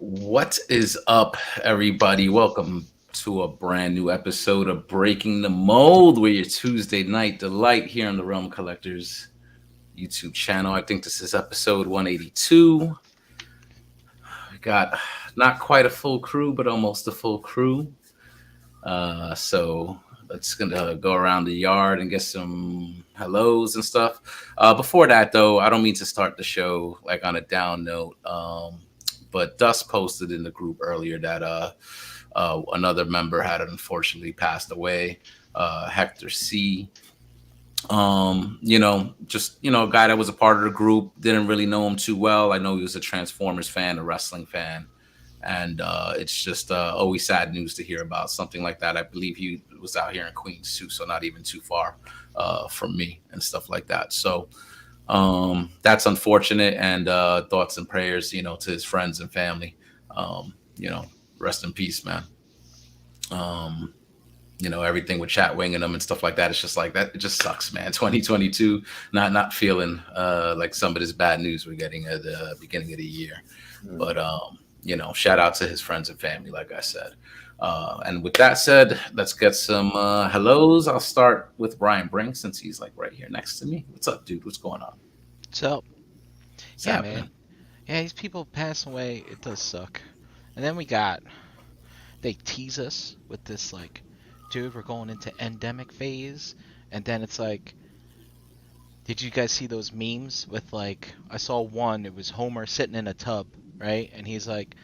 What is up, everybody? Welcome to a brand new episode of Breaking the Mold. We're your Tuesday night delight here on the Realm Collectors YouTube channel. I think this is episode 182. We got not quite a full crew, but almost a full crew. So let's gonna go around the yard and get some hellos and stuff. Before that, though, I don't mean to start the show like on a down note. But Dust posted in the group earlier that another member had unfortunately passed away. Hector C. A guy that was a part of the group. Didn't really know him too well. I know he was a Transformers fan, a wrestling fan, and it's just always sad news to hear about something like that. I believe he was out here in Queens too, so not even too far from me and stuff like that. So that's unfortunate, and thoughts and prayers, to his friends and family. You know, rest in peace, man. Um, everything with chat winging them and stuff like that. It's just like that. It just sucks, man. 2022, not feeling like some of this bad news we're getting at the beginning of the year. But shout out to his friends and family, like I said. And with that said, let's get some hellos. I'll start with Brian Brink since he's like right here next to me. What's up, dude? What's going on? So, What's yeah, happening? man. Yeah, these people passing away, it does suck. And then they tease us with this, like, dude, we're going into endemic phase. And then it's like, did you guys see those memes with, like, I saw one, it was Homer sitting in a tub, right? And he's like,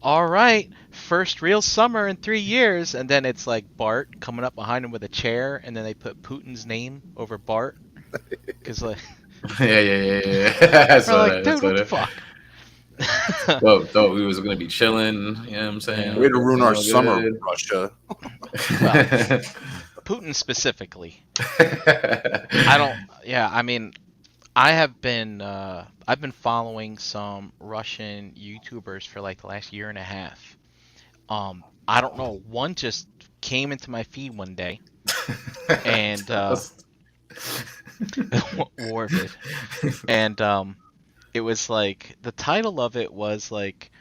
all right, first real summer in 3 years. And then it's like Bart coming up behind him with a chair, and then they put Putin's name over Bart. Because, like, Yeah. I we're saw like, that. I dude, saw what the that. fuck? Thought we was gonna be chilling. You know what I'm saying? Yeah. Way to ruin our Everything summer, all Russia. Well, good. Putin specifically. I don't. Yeah, I mean, I've been following some Russian YouTubers for like the last year and a half. I don't know. One just came into my feed one day, and Tell us. Warvid, and it was like the title of it was like,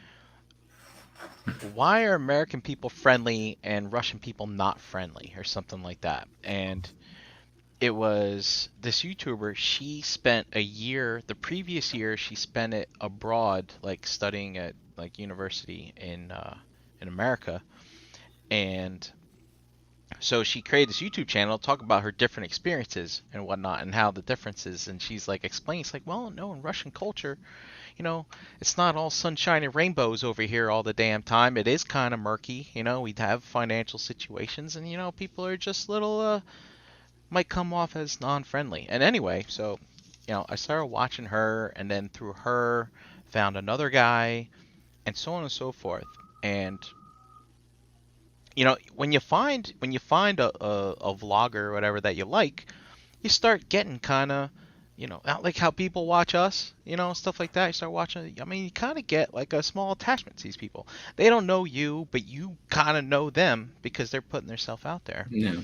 "Why are American people friendly and Russian people not friendly?" or something like that, and it was this YouTuber. She spent a year, the previous year, she spent it abroad, like studying at like university in America, and so she created this YouTube channel to talk about her different experiences and whatnot and how the differences. And she's like explaining, it's like, well, no, in Russian culture, it's not all sunshine and rainbows over here all the damn time. It is kind of murky. We'd have financial situations, and people are just little might come off as non-friendly. And anyway, so I started watching her, and then through her found another guy, and so on and so forth. And when you find a vlogger or whatever that you like, you start getting kind of, not like how people watch us, stuff like that. You start watching. I mean, you kind of get like a small attachment to these people. They don't know you, but you kind of know them because they're putting themselves out there. Yeah.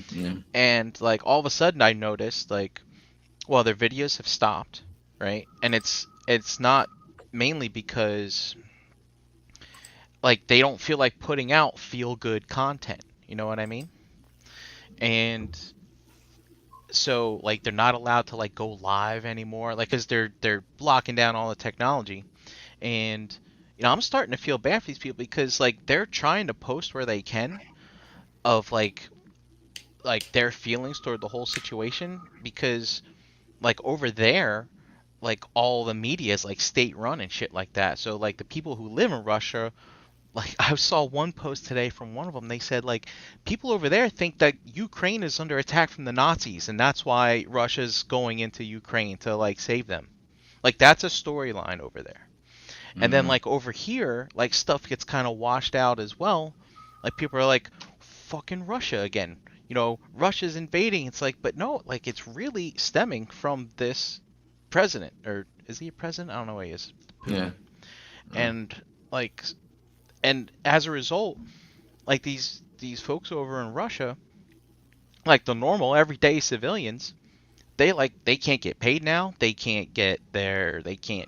And like all of a sudden, I noticed like, well, their videos have stopped, right? And it's not mainly because like they don't feel like putting out feel good content. You know what I mean? And so like they're not allowed to like go live anymore, like because they're blocking down all the technology. And I'm starting to feel bad for these people because like they're trying to post where they can of like their feelings toward the whole situation, because like over there, like all the media is like state run and shit like that. So like the people who live in Russia, like I saw one post today from one of them. They said like people over there think that Ukraine is under attack from the Nazis, and that's why Russia's going into Ukraine to like save them. Like that's a storyline over there. And then Mm-hmm. like over here, like stuff gets kind of washed out as well. Like people are like, fucking Russia again. Russia's invading. It's like, but no, like it's really stemming from this president, or is he a president? I don't know what he is. Yeah. Putin. And like, and as a result, like these folks over in Russia, like the normal everyday civilians, they can't get paid now. They can't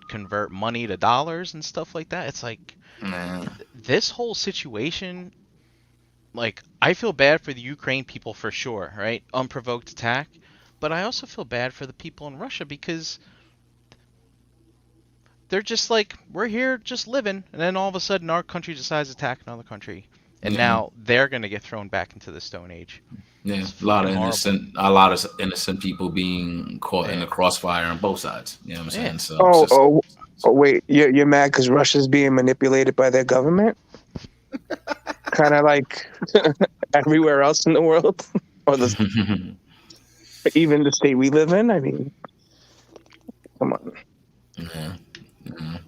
convert money to dollars and stuff like that. It's like Man. this whole situation, like I feel bad for the Ukraine people for sure, right? Unprovoked attack, but I also feel bad for the people in Russia because they're just like we're here just living, and then all of a sudden our country decides to attack another country, and Yeah. now they're gonna get thrown back into the Stone Age. Yeah. It's fucking horrible. A lot of innocent people being caught in Yeah, the crossfire on both sides. You know what I'm yeah. saying? So it's Oh, just oh, oh, wait, you're mad because Russia's being manipulated by their government, kind of like everywhere else in the world, or even the state we live in. I mean, come on, yeah. Yeah.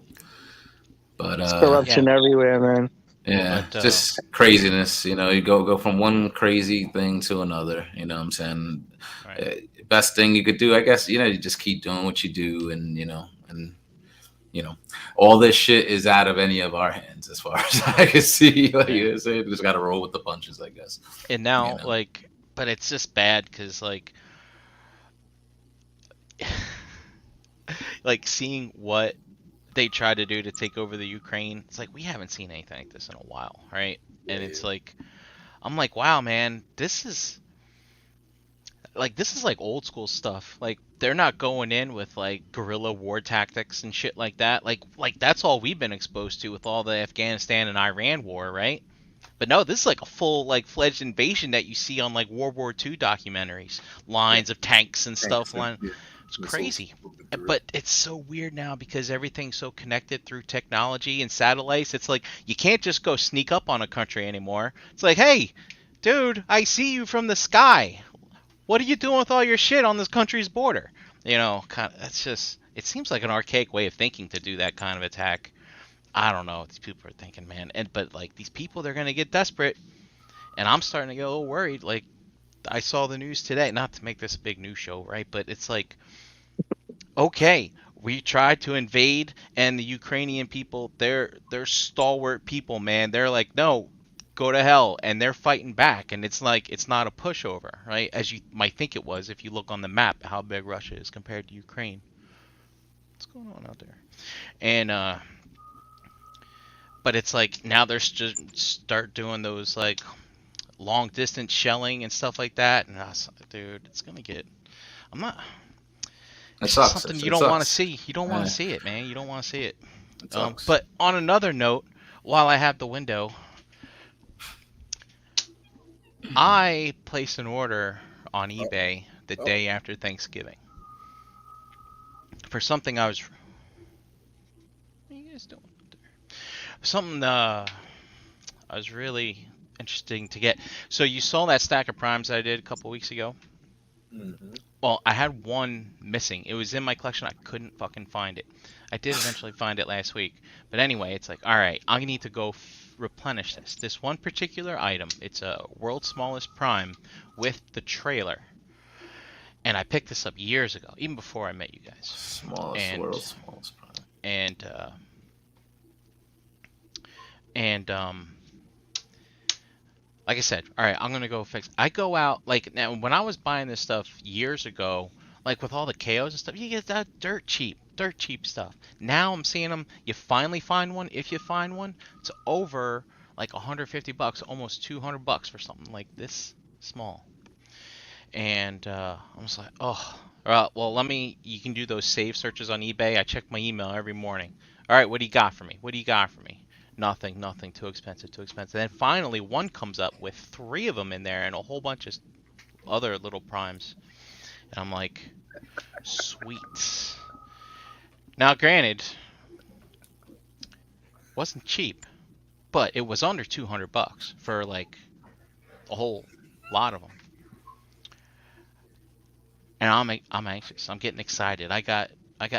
But it's Yeah, corruption everywhere, man. yeah, but just craziness. You know, you go from one crazy thing to another. You know what I'm saying? right. Best thing you could do, I guess, you know, you just keep doing what you do, and you know, all this shit is out of any of our hands as far as I can see. Like Yeah. you say, just got to roll with the punches, I guess. And You now know. like, but it's just bad because like seeing what they tried to do to take over the Ukraine. It's like we haven't seen anything like this in a while, right? And it's like I'm like, wow, man, this is like old school stuff. Like they're not going in with like guerrilla war tactics and shit like that. Like that's all we've been exposed to with all the Afghanistan and Iran war, right? But no, this is like a full like fledged invasion that you see on like World War II documentaries. Lines of tanks and stuff. It's crazy. But it's so weird now because everything's so connected through technology and satellites. It's like you can't just go sneak up on a country anymore. It's like, hey, dude, I see you from the sky. What are you doing with all your shit on this country's border? You know, kind of. That's just. It seems like an archaic way of thinking to do that kind of attack. I don't know what these people are thinking, man. But like these people, they're gonna get desperate, and I'm starting to get a little worried. Like I saw the news today. Not to make this a big news show, right? But it's like, okay, we tried to invade, and the Ukrainian people, they're stalwart people, man. They're like, no, go to hell, and they're fighting back, and it's like it's not a pushover, right? As you might think it was if you look on the map how big Russia is compared to Ukraine. What's going on out there? And but it's like now they're just start doing those like long distance shelling and stuff like that, and I was like, dude, it's gonna get. I'm not. It It's just sucks. something you It don't want to sucks. see. You don't want Yeah, to see it, man. You don't want to see it. it sucks. But on another note, while I have the window, I placed an order on eBay the day after Thanksgiving for something I was. What are you guys doing? Something I was really interesting to get. So you saw that stack of primes I did a couple weeks ago? Mm-hmm. Well, I had one missing. It was in my collection. I couldn't fucking find it. I did eventually find it last week. But anyway, it's like, all right, I need to go replenish this. This one particular item, it's a world's smallest prime with the trailer. And I picked this up years ago, even before I met you guys. Smallest And world, smallest prime. and like I said, all right, I'm gonna go fix. I go out like now when I was buying this stuff years ago, like with all the KOs and stuff, you get that dirt cheap stuff. Now I'm seeing them. You finally find one. If you find one, it's over like $150, almost $200 for something like this small. And I'm just like, oh, well, let me. You can do those save searches on eBay. I check my email every morning. All right, what do you got for me? What do you got for me? Nothing, nothing. Too expensive, too expensive. Then finally, one comes up with 3 of them in there and a whole bunch of other little primes. And I'm like, sweet. Now, granted, wasn't cheap, but it was under $200 for like a whole lot of them. And I'm anxious. I'm getting excited. I got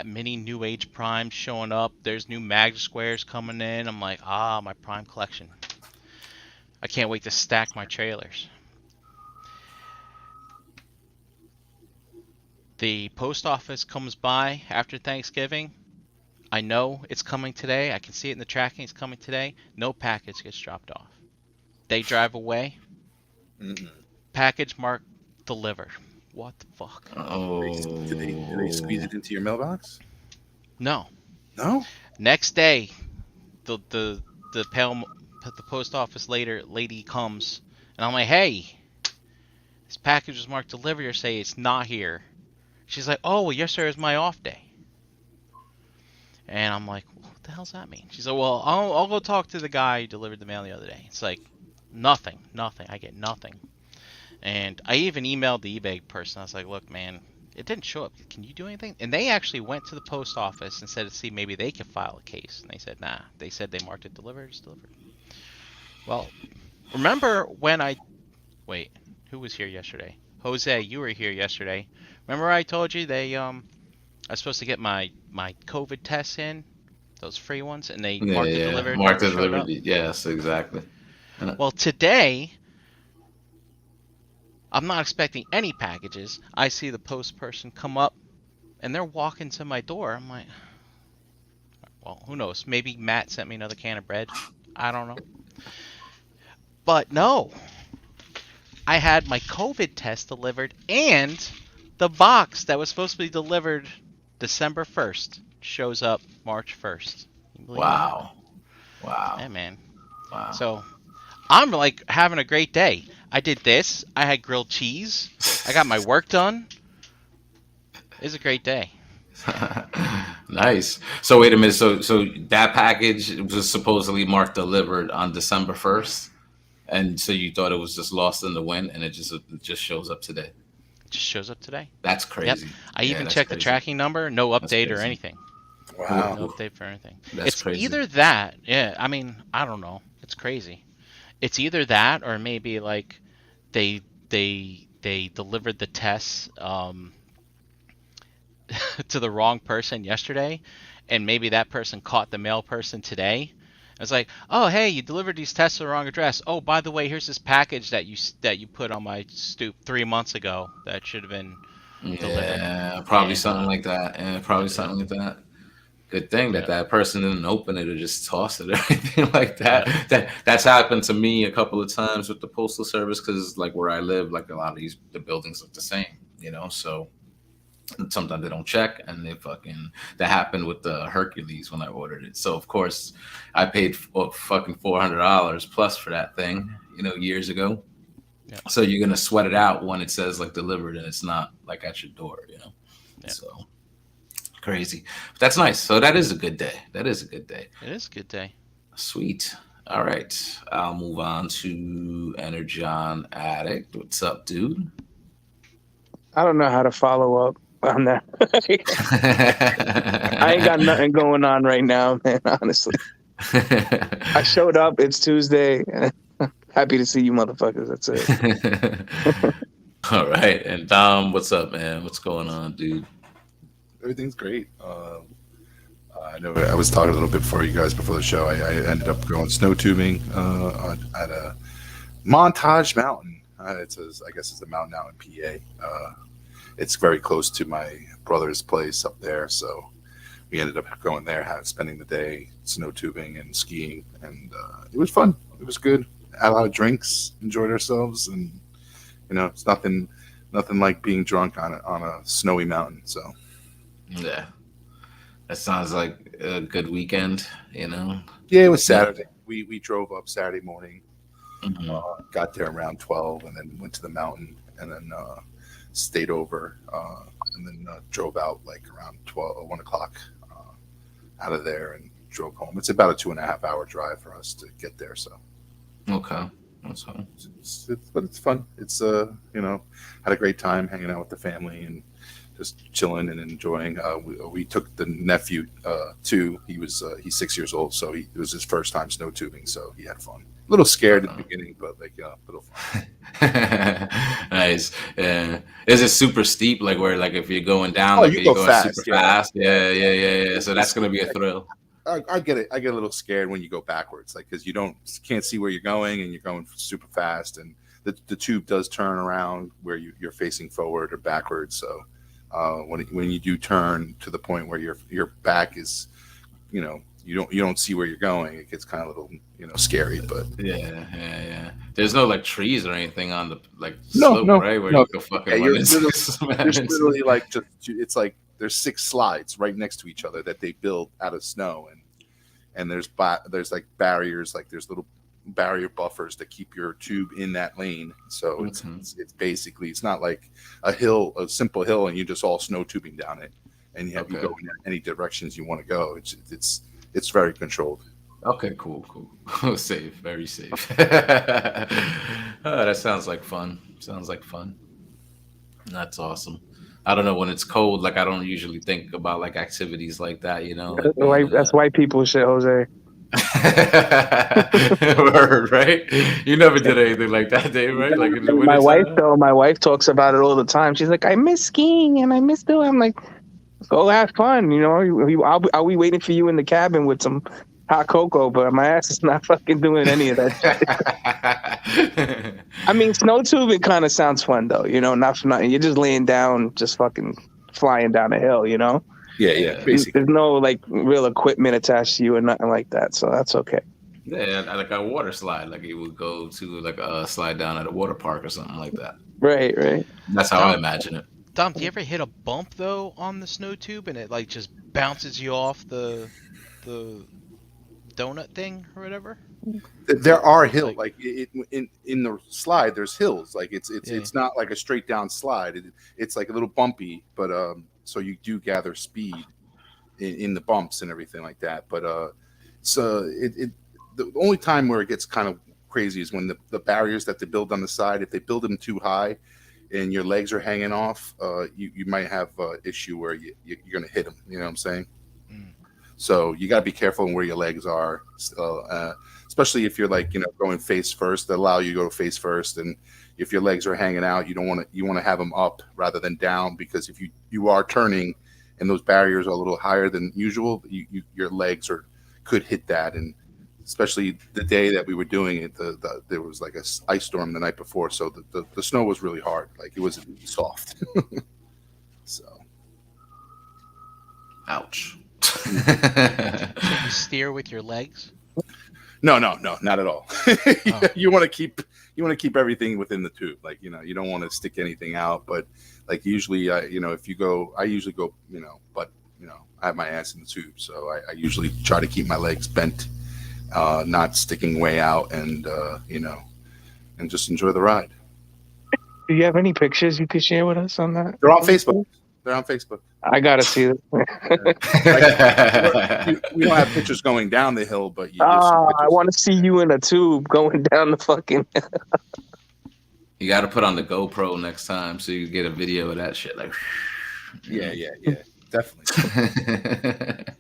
mini New Age primes showing up. There's new Mag Squares coming in. I'm like, my prime collection. I can't wait to stack my trailers. The post office comes by after Thanksgiving. I know it's coming today. I can see it in the tracking. It's coming today. No package gets dropped off. They drive away. Mm-mm. Package marked delivered. what the fuck? Did they squeeze it into your mailbox? No. No. Next day, the pale the post office lady comes, and I'm like, hey, this package was marked delivery. Or say it's not here. She's like, oh, well, yesterday was my off day. And I'm like, what the hell's that mean? She's like, well, I'll go talk to the guy who delivered the mail the other day. It's like, nothing. I get nothing. And I even emailed the eBay person. I was like, look, man, it didn't show up. Can you do anything? And they actually went to the post office and said to see maybe they could file a case. And they said, nah. They said they marked it delivered. It's delivered. Well, remember when wait, who was here yesterday? Jose, you were here yesterday. Remember I told you I was supposed to get my COVID tests in, those free ones, and they marked it delivered. Marked it Never showed up. delivered. Yes, exactly. Well, today, I'm not expecting any packages. I see the post person come up, and they're walking to my door. I'm like, well, who knows? Maybe Matt sent me another can of bread. I don't know. But no, I had my COVID test delivered, and the box that was supposed to be delivered December 1st shows up March 1st. Wow. Wow. Yeah, man. Wow. So I'm like having a great day. I did this. I had grilled cheese. I got my work done. It's a great day. Nice. So wait a minute. So that package was supposedly marked delivered on December 1st, and so you thought it was just lost in the wind, and it just shows up today. It just shows up today. That's crazy. Yep. I even checked the tracking number. No update or anything. Wow. No update for anything. That's It's crazy. either that. Yeah. I mean, I don't know. It's crazy. It's either that or maybe like they delivered the tests to the wrong person yesterday, and maybe that person caught the mail person today. It's like, oh, hey, you delivered these tests to the wrong address. Oh, by the way, here's this package that you put on my stoop 3 months ago that should have been delivered. Yeah, probably And, something like that. Yeah, probably something like that. Good thing that person didn't open it or just toss it or anything like that. That's happened to me a couple of times with the postal service because, like, where I live, like a lot of the buildings look the same, So sometimes they don't check, and that happened with the Hercules when I ordered it. So of course, I paid fucking $400 plus for that thing, years ago. Yeah. So you're gonna sweat it out when it says like delivered and it's not like at your door, Yeah. So crazy. But that's nice. So that is a good day. That is a good day. It is a good day. Sweet. All right. I'll move on to Energon Addict. What's up, dude? I don't know how to follow up on that. I ain't got nothing going on right now, man, honestly. I showed up. It's Tuesday. Happy to see you motherfuckers. That's it. All right. And Dom, what's up, man? What's going on, dude? Everything's great. I know I was talking a little bit before the show. I ended up going snow tubing at a Montage Mountain. I guess it's a mountain out in PA. It's very close to my brother's place up there, so we ended up going there, spending the day snow tubing and skiing, and it was fun. It was good. Had a lot of drinks, enjoyed ourselves, and it's nothing like being drunk on a snowy mountain. So yeah, that sounds like a good weekend. Yeah, it was Saturday. We drove up Saturday morning, got there around 12, and then went to the mountain, and then stayed over, and then drove out like around 1 o'clock out of there and drove home. It's about a 2.5 hour drive for us to get there. So okay, that's fine. But it's fun. It's had a great time hanging out with the family and just chilling and enjoying. We took the nephew too. He's 6 years old, so it was his first time snow tubing, so he had fun. A little scared at the beginning, but a little fun. Nice. Yeah. Is it super steep? Like where, like if you're going down, like you you're go going fast, super fast? Yeah. So that's gonna be a thrill. I get it. I get a little scared when you go backwards, like because you can't see where you're going and you're going super fast, and the tube does turn around where you're facing forward or backwards. So when you do turn to the point where your back is, you you don't see where you're going. It gets kind of a little scary, but Yeah. There's no like trees or anything on the like no, slope, no, right? Where no. you can Yeah, fucking run into there's literally like it's like there's 6 slides right next to each other that they build out of snow, and there's like barriers, like there's little barrier buffers to keep your tube in that lane. So it's basically, it's not like a simple hill, and you just all snow tubing down it, and you go in any directions you want to go. It's very controlled. Okay, cool. Safe, very safe. Oh, that sounds like fun. That's awesome. I don't know when it's cold. Like I don't usually think about like activities like that. Like being in That's white people shit, Jose. Word, right? You never did anything like that, Dave, right? Like in the My wife, wintertime? though, my wife talks about it all the time. She's like, I miss skiing and I miss doing. I'm like, go have fun. I'll be waiting for you in the cabin with some hot cocoa, but my ass is not fucking doing any of that shit. I mean, snow tubing kind of sounds fun, though. Not for nothing. You're just laying down, just fucking flying down a hill. Yeah, basically. There's no like real equipment attached to you or nothing like that, so that's okay. Yeah, like a water slide. Like you would go to like a slide down at a water park or something like that. Right. That's how I imagine it. Dom, do you ever hit a bump though on the snow tube and it like just bounces you off the donut thing or whatever? There are hills, like in the slide. There's hills. Like it's not like a straight down slide. It's like a little bumpy, but so you do gather speed in the bumps and everything like that. But so the only time where it gets kind of crazy is when the barriers that they build on the side, if they build them too high and your legs are hanging off, you might have an issue where you're going to hit them. You know what I'm saying? So you got to be careful where your legs are, especially if you're like going face first. They allow you to go face first, and if your legs are hanging out, you want to have them up rather than down, because if you are turning and those barriers are a little higher than usual, your legs could hit that. And especially the day that we were doing it, there was like a ice storm the night before, so the snow was really hard, like it wasn't soft. So, ouch. Can you steer with your legs? No, not at all. You want to keep everything within the tube. Like, you don't want to stick anything out. But like usually, if you go, I usually go, but I have my ass in the tube, so I usually try to keep my legs bent, not sticking way out, and and just enjoy the ride. Do you have any pictures you could share with us on that? They're on Facebook. I gotta see it. We don't have pictures going down the hill, but I want to see you in a tube going down the fucking. You got to put on the GoPro next time so you get a video of that shit. Like, yeah, definitely.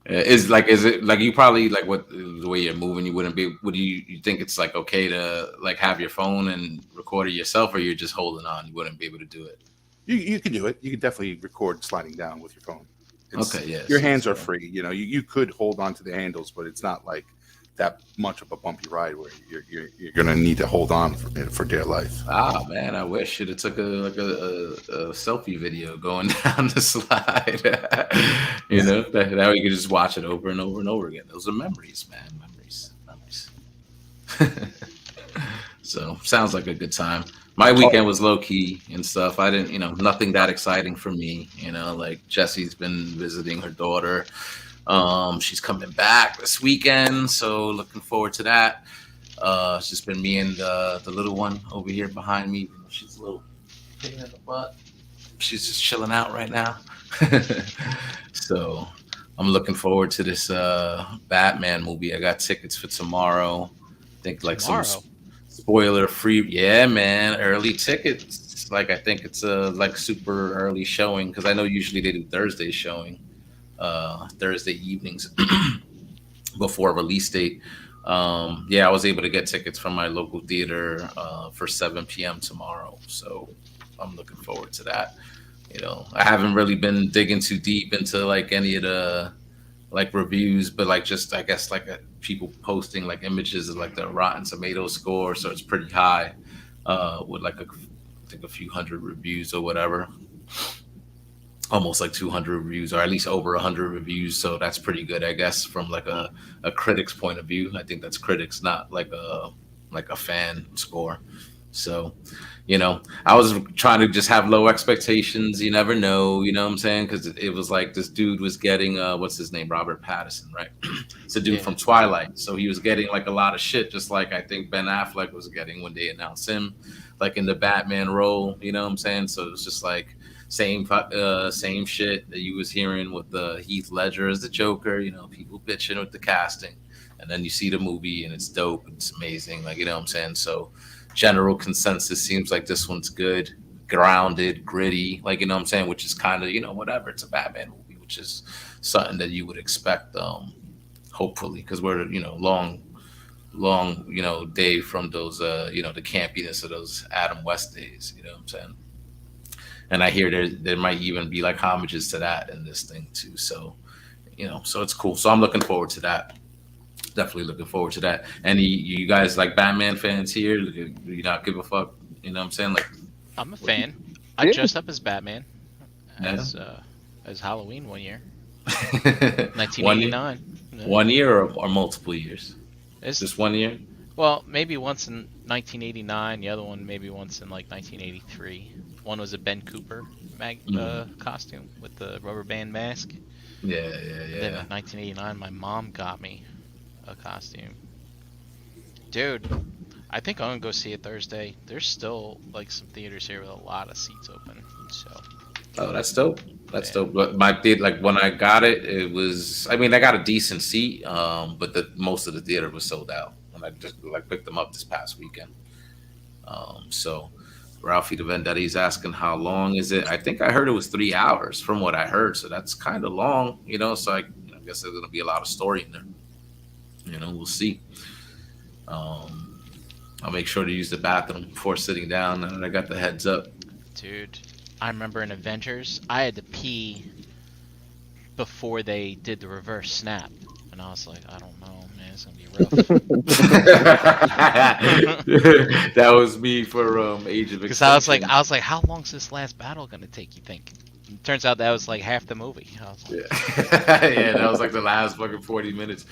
Is it like you probably like what the way you're moving? You wouldn't be. Would you think it's like okay to like have your phone and record it yourself, or you're just holding on? You wouldn't be able to do it. You can do it. You can definitely record sliding down with your phone. Okay, yeah. Your hands are free. You could hold on to the handles, but it's not like that much of a bumpy ride where you're gonna need to hold on for dear life. Ah, man, I wish it took a selfie video going down the slide. That way you could just watch it over and over and over again. Those are memories, man. Memories. So sounds like a good time. My weekend was low key and stuff. I didn't, nothing that exciting for me. Like Jessie's been visiting her daughter. She's coming back this weekend, so looking forward to that. It's just been me and the little one over here behind me. She's a little pain in the butt. She's just chilling out right now. So I'm looking forward to this Batman movie. I got tickets for tomorrow. I think like some spoiler free. Yeah, man, early tickets. Like I think it's a like super early showing, because I know usually they do Thursday showing. Thursday evenings before release date. I was able to get tickets from my local theater for 7 p.m. tomorrow. So I'm looking forward to that. I haven't really been digging too deep into like any of the like reviews, but like just I guess like people posting like images of like the Rotten Tomatoes score, so it's pretty high with like I think a few hundred reviews or whatever. almost like 200 reviews, or at least over 100 reviews. So that's pretty good, I guess, from like a critic's point of view. I think that's critics, not like a fan score. So, I was trying to just have low expectations. You never know, you know what I'm saying? Because it was like this dude was getting what's his name, Robert Pattinson, right? It's a dude Yeah. from Twilight, so he was getting like a lot of shit, just like I think Ben Affleck was getting when they announced him, like in the Batman role. You know what I'm saying? So it was just like same shit that you was hearing with the Heath Ledger as the Joker. People bitching with the casting, and then you see the movie and it's dope. It's amazing. Like, you know what I'm saying? So general consensus seems like this one's good, grounded, gritty, like, you know what I'm saying, which is kind of, whatever. It's a Batman movie, which is something that you would expect, hopefully, because we're, long, day from those, the campiness of those Adam West days, you know what I'm saying? And I hear there might even be like homages to that in this thing too. So, so it's cool. So I'm looking forward to that. Definitely looking forward to that. Any you guys like Batman fans here? Do you not give a fuck? You know what I'm saying? Like, I'm a fan. I Yeah. dressed up as Batman Yeah. as Halloween one year, One year, 1989. Yeah. 1 year or multiple years? It's, Just 1 year? well, maybe once in 1989. The other one maybe once in like 1983. One was a Ben Cooper costume with the rubber band mask. Yeah, yeah, And then yeah. in 1989, my mom got me a costume. Dude, I think I'm gonna go see it Thursday. There's still like some theaters here with a lot of seats open. So Oh, that's dope. That's Yeah. dope. But my theater, like when I got it, it was. I mean, I got a decent seat, but the most of the theater was sold out, and I just like picked them up this past weekend. So Ralphie the Vendetti's asking how long is it? I think I heard it was 3 hours from what I heard, so that's kind of long, So I guess there's gonna be a lot of story in there. We'll see. Um, I'll make sure to use the bathroom before sitting down, and I got the heads up. dude, I remember in Avengers, I had to pee before they did the reverse snap, and I was like, I don't know, man, it's gonna be rough. That was me for Age of Because Extinction. I was like, how long's this last battle gonna take? You think? And turns out that was like half the movie. I was like, Yeah, that was like the last fucking 40 minutes.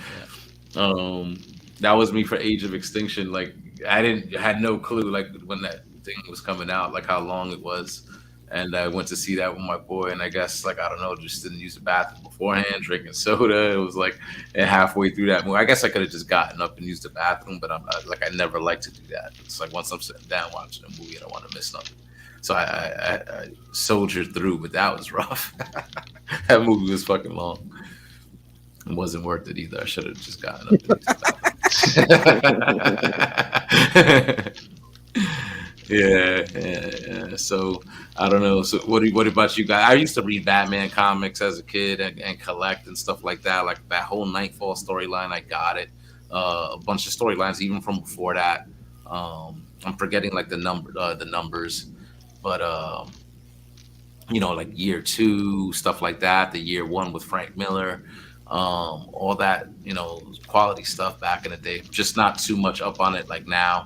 That was me for Age of Extinction. Like had no clue like when that thing was coming out, like how long it was. And I went to see that with my boy, and I guess like I don't know, just didn't use the bathroom beforehand, drinking soda. It was like and halfway through that movie. I guess I could have just gotten up and used the bathroom, but I never like to do that. It's like once I'm sitting down watching a movie, I don't want to miss nothing. So I soldiered through, but that was rough. That movie was fucking long. It wasn't worth it either. I should have just gotten up and used the bathroom. Yeah. So I don't know. So what about you guys? I used to read Batman comics as a kid and collect and stuff like that. Like that whole Nightfall storyline, I got it. A bunch of storylines even from before that. I'm forgetting like the numbers, but like year two, stuff like that. The year one with Frank Miller, all that, quality stuff back in the day. Just not too much up on it like now.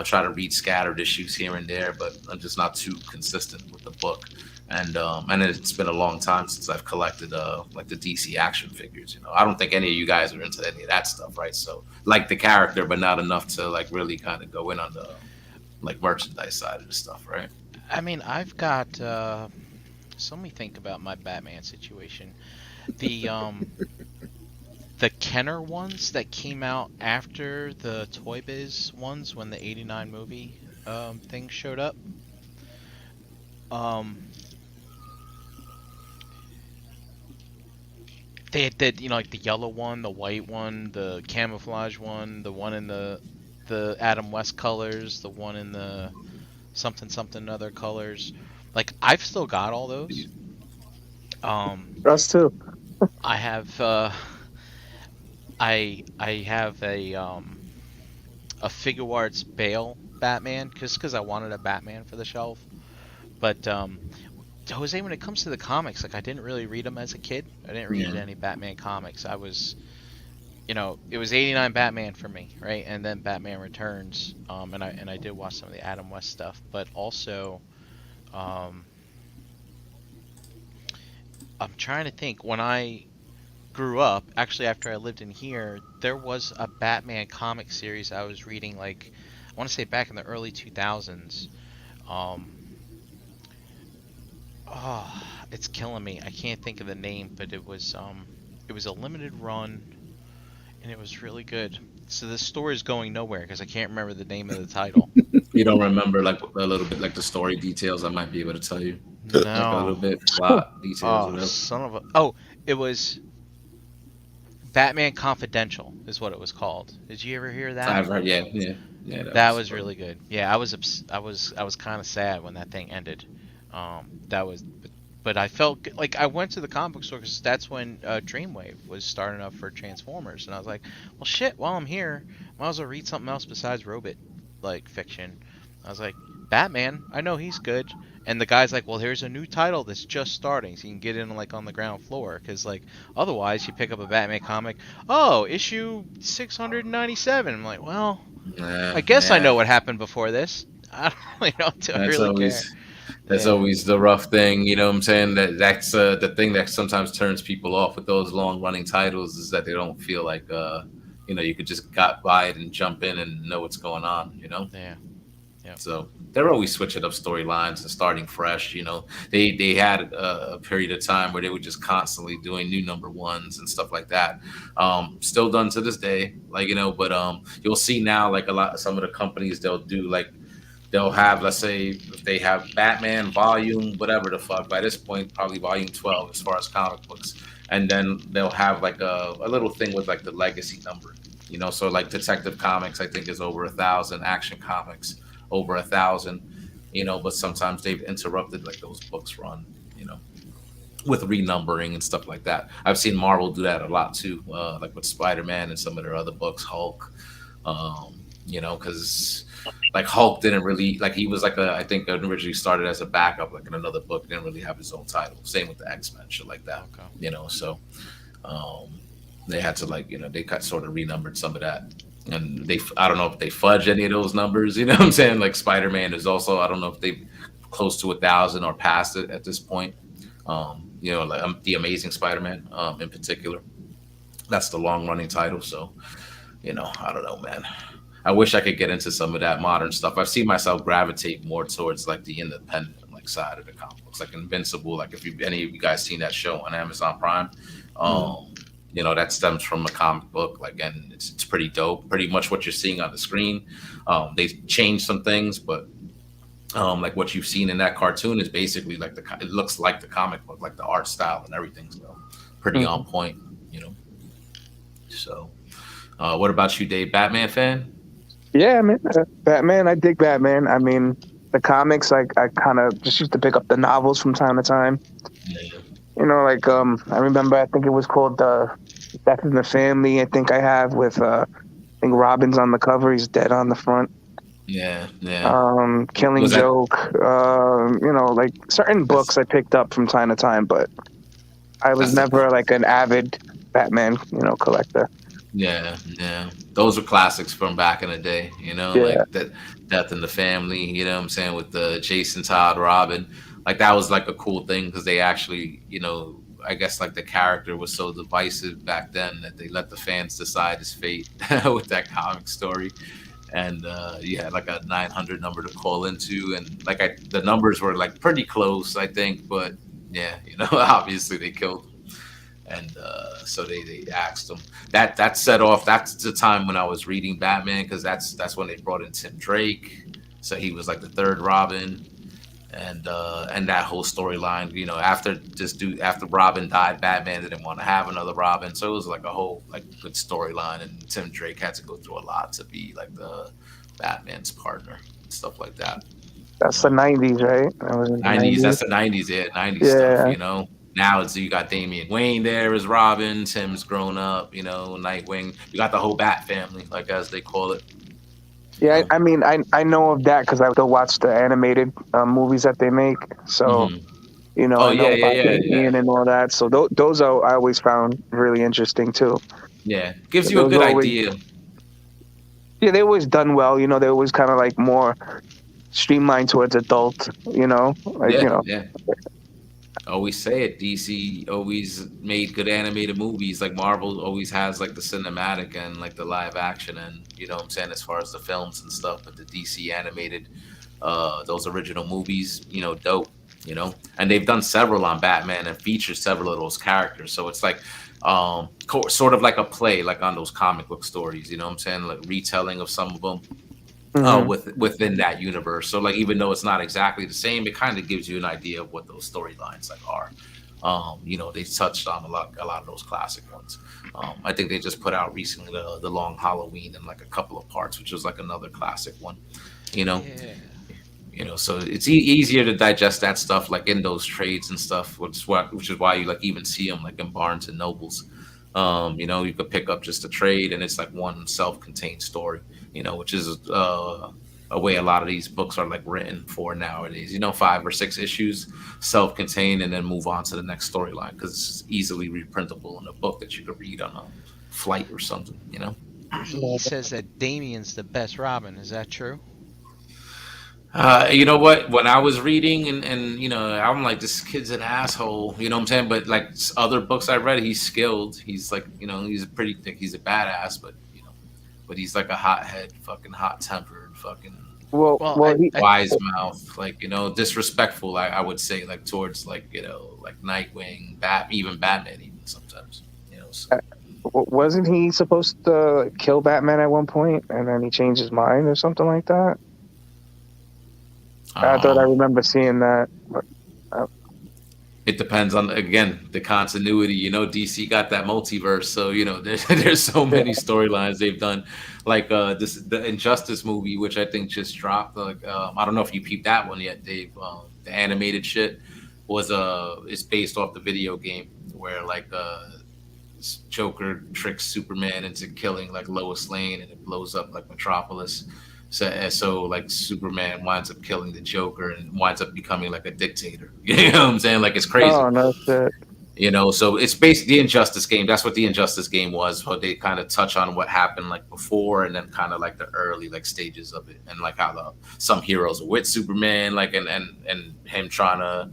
Try to read scattered issues here and there, but I'm just not too consistent with the book. And it's been a long time since I've collected like the DC action figures. I don't think any of you guys are into any of that stuff, right? So like the character, but not enough to like really kind of go in on the like merchandise side of the stuff, right? I mean, I've got. So let me think about my Batman situation. The the Kenner ones that came out after the Toy Biz ones when the '89 movie thing showed up. They did, like the yellow one, the white one, the camouflage one, the one in the Adam West colors, the one in the something something other colors. Like I've still got all those. Us too. I have I have a Figure Arts Bale Batman because I wanted a Batman for the shelf. But Jose, when it comes to the comics, like I didn't really read them as a kid. I didn't read any Batman comics. I was, it was '89 Batman for me, right? And then Batman Returns. And I did watch some of the Adam West stuff, but also, I'm trying to think. When I grew up, actually after I lived in here, there was a Batman comic series I was reading, like I want to say back in the early 2000s. Um, oh, it's killing me. I can't think of the name, but it was a limited run and it was really good. So the story is going nowhere because I can't remember the name of the title. You don't remember like a little bit like the story details? I might be able to tell you like a little No. bit plot details, Oh, whatever. son of a. Oh, it was Batman Confidential is what it was called. Did you ever hear that? I've heard, yeah, yeah, yeah. That That was was really good. Yeah, I was kind of sad when that thing ended. That was, but I felt like I went to the comic book store because that's when Dreamwave was starting up for Transformers, and I was like, well, shit. While I'm here, might as well read something else besides Robot, like fiction. I was like, Batman. I know he's good. And the guy's like, well, here's a new title that's just starting, so you can get in like on the ground floor. Because like otherwise, you pick up a Batman comic, oh, issue 697. I'm like, well. yeah, I guess I yeah. know what happened before this. I don't really don't That's really care. Yeah, always the rough thing, you know what I'm saying? That's the thing that sometimes turns people off with those long running titles is that they don't feel like you could just got by it and jump in and know what's going on, you know? yeah, yeah, So they're always switching up storylines and starting fresh. You know, they had a period of time where they were just constantly doing new number ones and stuff like that. Still done to this day, like but you'll see now like some of the companies they'll do like they'll have, let's say if they have Batman volume whatever the fuck, by this point probably volume 12 as far as comic books, and then they'll have like a little thing with like the legacy number, so like Detective Comics I think is over 1,000, Action Comics over 1,000, but sometimes they've interrupted like those books run, with renumbering and stuff like that. I've seen Marvel do that a lot too, like with Spider-Man and some of their other books, Hulk. Because like Hulk didn't really like he was like I think originally started as a backup like in another book, didn't really have his own title. Same with the X-Men, shit like that. okay. So they had to like they cut sort of renumbered some of that. And I don't know if they fudge any of those numbers, you know what I'm saying? Like Spider-Man is also, I don't know if they close to 1,000 or past it at this point. Like the Amazing Spider-Man, in particular, that's the long running title. So, I don't know, man. I wish I could get into some of that modern stuff. I've seen myself gravitate more towards like the independent like side of the comic books, like Invincible. Like if any of you guys seen that show on Amazon Prime, that stems from a comic book, like, and it's pretty dope. Pretty much what you're seeing on the screen. They changed some things, but like what you've seen in that cartoon is basically like it looks like the comic book, like the art style and everything. So pretty on point, So, what about you, Dave? Batman fan? Yeah, man. Batman. I dig Batman. I mean, the comics. I kind of just used to pick up the novels from time to time. Yeah. Like I remember. I think it was called Death in the Family. I think I have with I think Robin's on the cover. He's dead on the front. Yeah. Killing Joke. Like certain books I picked up from time to time, but I was never like an avid Batman, collector. Yeah. Those are classics from back in the day, like that Death in the Family, you know what I'm saying, with the Jason Todd Robin. Like that was like a cool thing because they actually, I guess like the character was so divisive back then that they let the fans decide his fate with that comic story. And you had like a 900 number to call into, and like the numbers were like pretty close, I think, but yeah, obviously they killed him. And so they axed him. That set off. That's the time when I was reading Batman because that's when they brought in Tim Drake. So he was like the third Robin, and that whole storyline. After Robin died, Batman didn't want to have another Robin. So it was like a whole like good storyline, and Tim Drake had to go through a lot to be like the Batman's partner and stuff like that. That's the 90s, right? That was in the 90s. That's the 90s. Yeah, 90s stuff. Now you got Damian Wayne there as Robin. Tim's grown up, Nightwing. You got the whole Bat family, like as they call it. Yeah, I mean, I know of that because I still watch the animated movies that they make. So, I know about Ian and all that. So those I always found really interesting too. Yeah, gives you a good idea. Yeah, they always done well. They always kind of like more streamlined towards adult. I always say it. DC always made good animated movies. Like Marvel always has like the cinematic and like the live action, and you know what I'm saying, as far as the films and stuff. But the DC animated, those original movies, you know, dope. You know, and they've done several on Batman and featured several of those characters. So it's like sort of like a play, like on those comic book stories. You know what I'm saying, like retelling of some of them Hmm. within that universe. So like even though it's not exactly the same, it kind of gives you an idea of what those storylines like are. You know, they touched on a lot of those classic ones. I think they just put out recently the Long Halloween in like a couple of parts, which was like another classic one. You know, Yeah. so it's easier to digest that stuff like in those trades and stuff, which is why you like even see them like in Barnes and Nobles. You know, you could pick up just a trade and it's like one self-contained story, you know, which is a way a lot of these books are like written for nowadays. You know, 5 or 6 issues, self-contained, and then move on to the next storyline because it's easily reprintable in a book that you could read on a flight or something. You know. He says that Damien's the best Robin. Is that true? You know what? When I was reading and you know, I'm like, this kid's an asshole. You know what I'm saying? But like other books I read, he's skilled. He's like, you know, he's a pretty thick. He's a badass, but you know, but he's like a hothead, fucking hot tempered, fucking Well, Well, well, he, wise mouth, like you know, disrespectful. I would say like towards like you know like Nightwing, even Batman, even sometimes. You know, so wasn't he supposed to kill Batman at one point, and then he changed his mind or something like that? I thought I um, remember seeing that. Uh, it depends on again the continuity. You know, DC got that multiverse, so you know there's so yeah. many storylines they've done. Like the Injustice movie, which I think just dropped. Like I don't know if you peeped that one yet, Dave. The animated shit was is based off the video game where like Joker tricks Superman into killing like Lois Lane, and it blows up like Metropolis. So like Superman winds up killing the Joker and winds up becoming like a dictator. You know what I'm saying? Like it's Oh crazy. no shit. You know, so it's basically the Injustice game. That's what the Injustice game was. But they kind of touch on what happened like before, and then kind of like the early like stages of it, and like how some heroes are with Superman, like and him trying to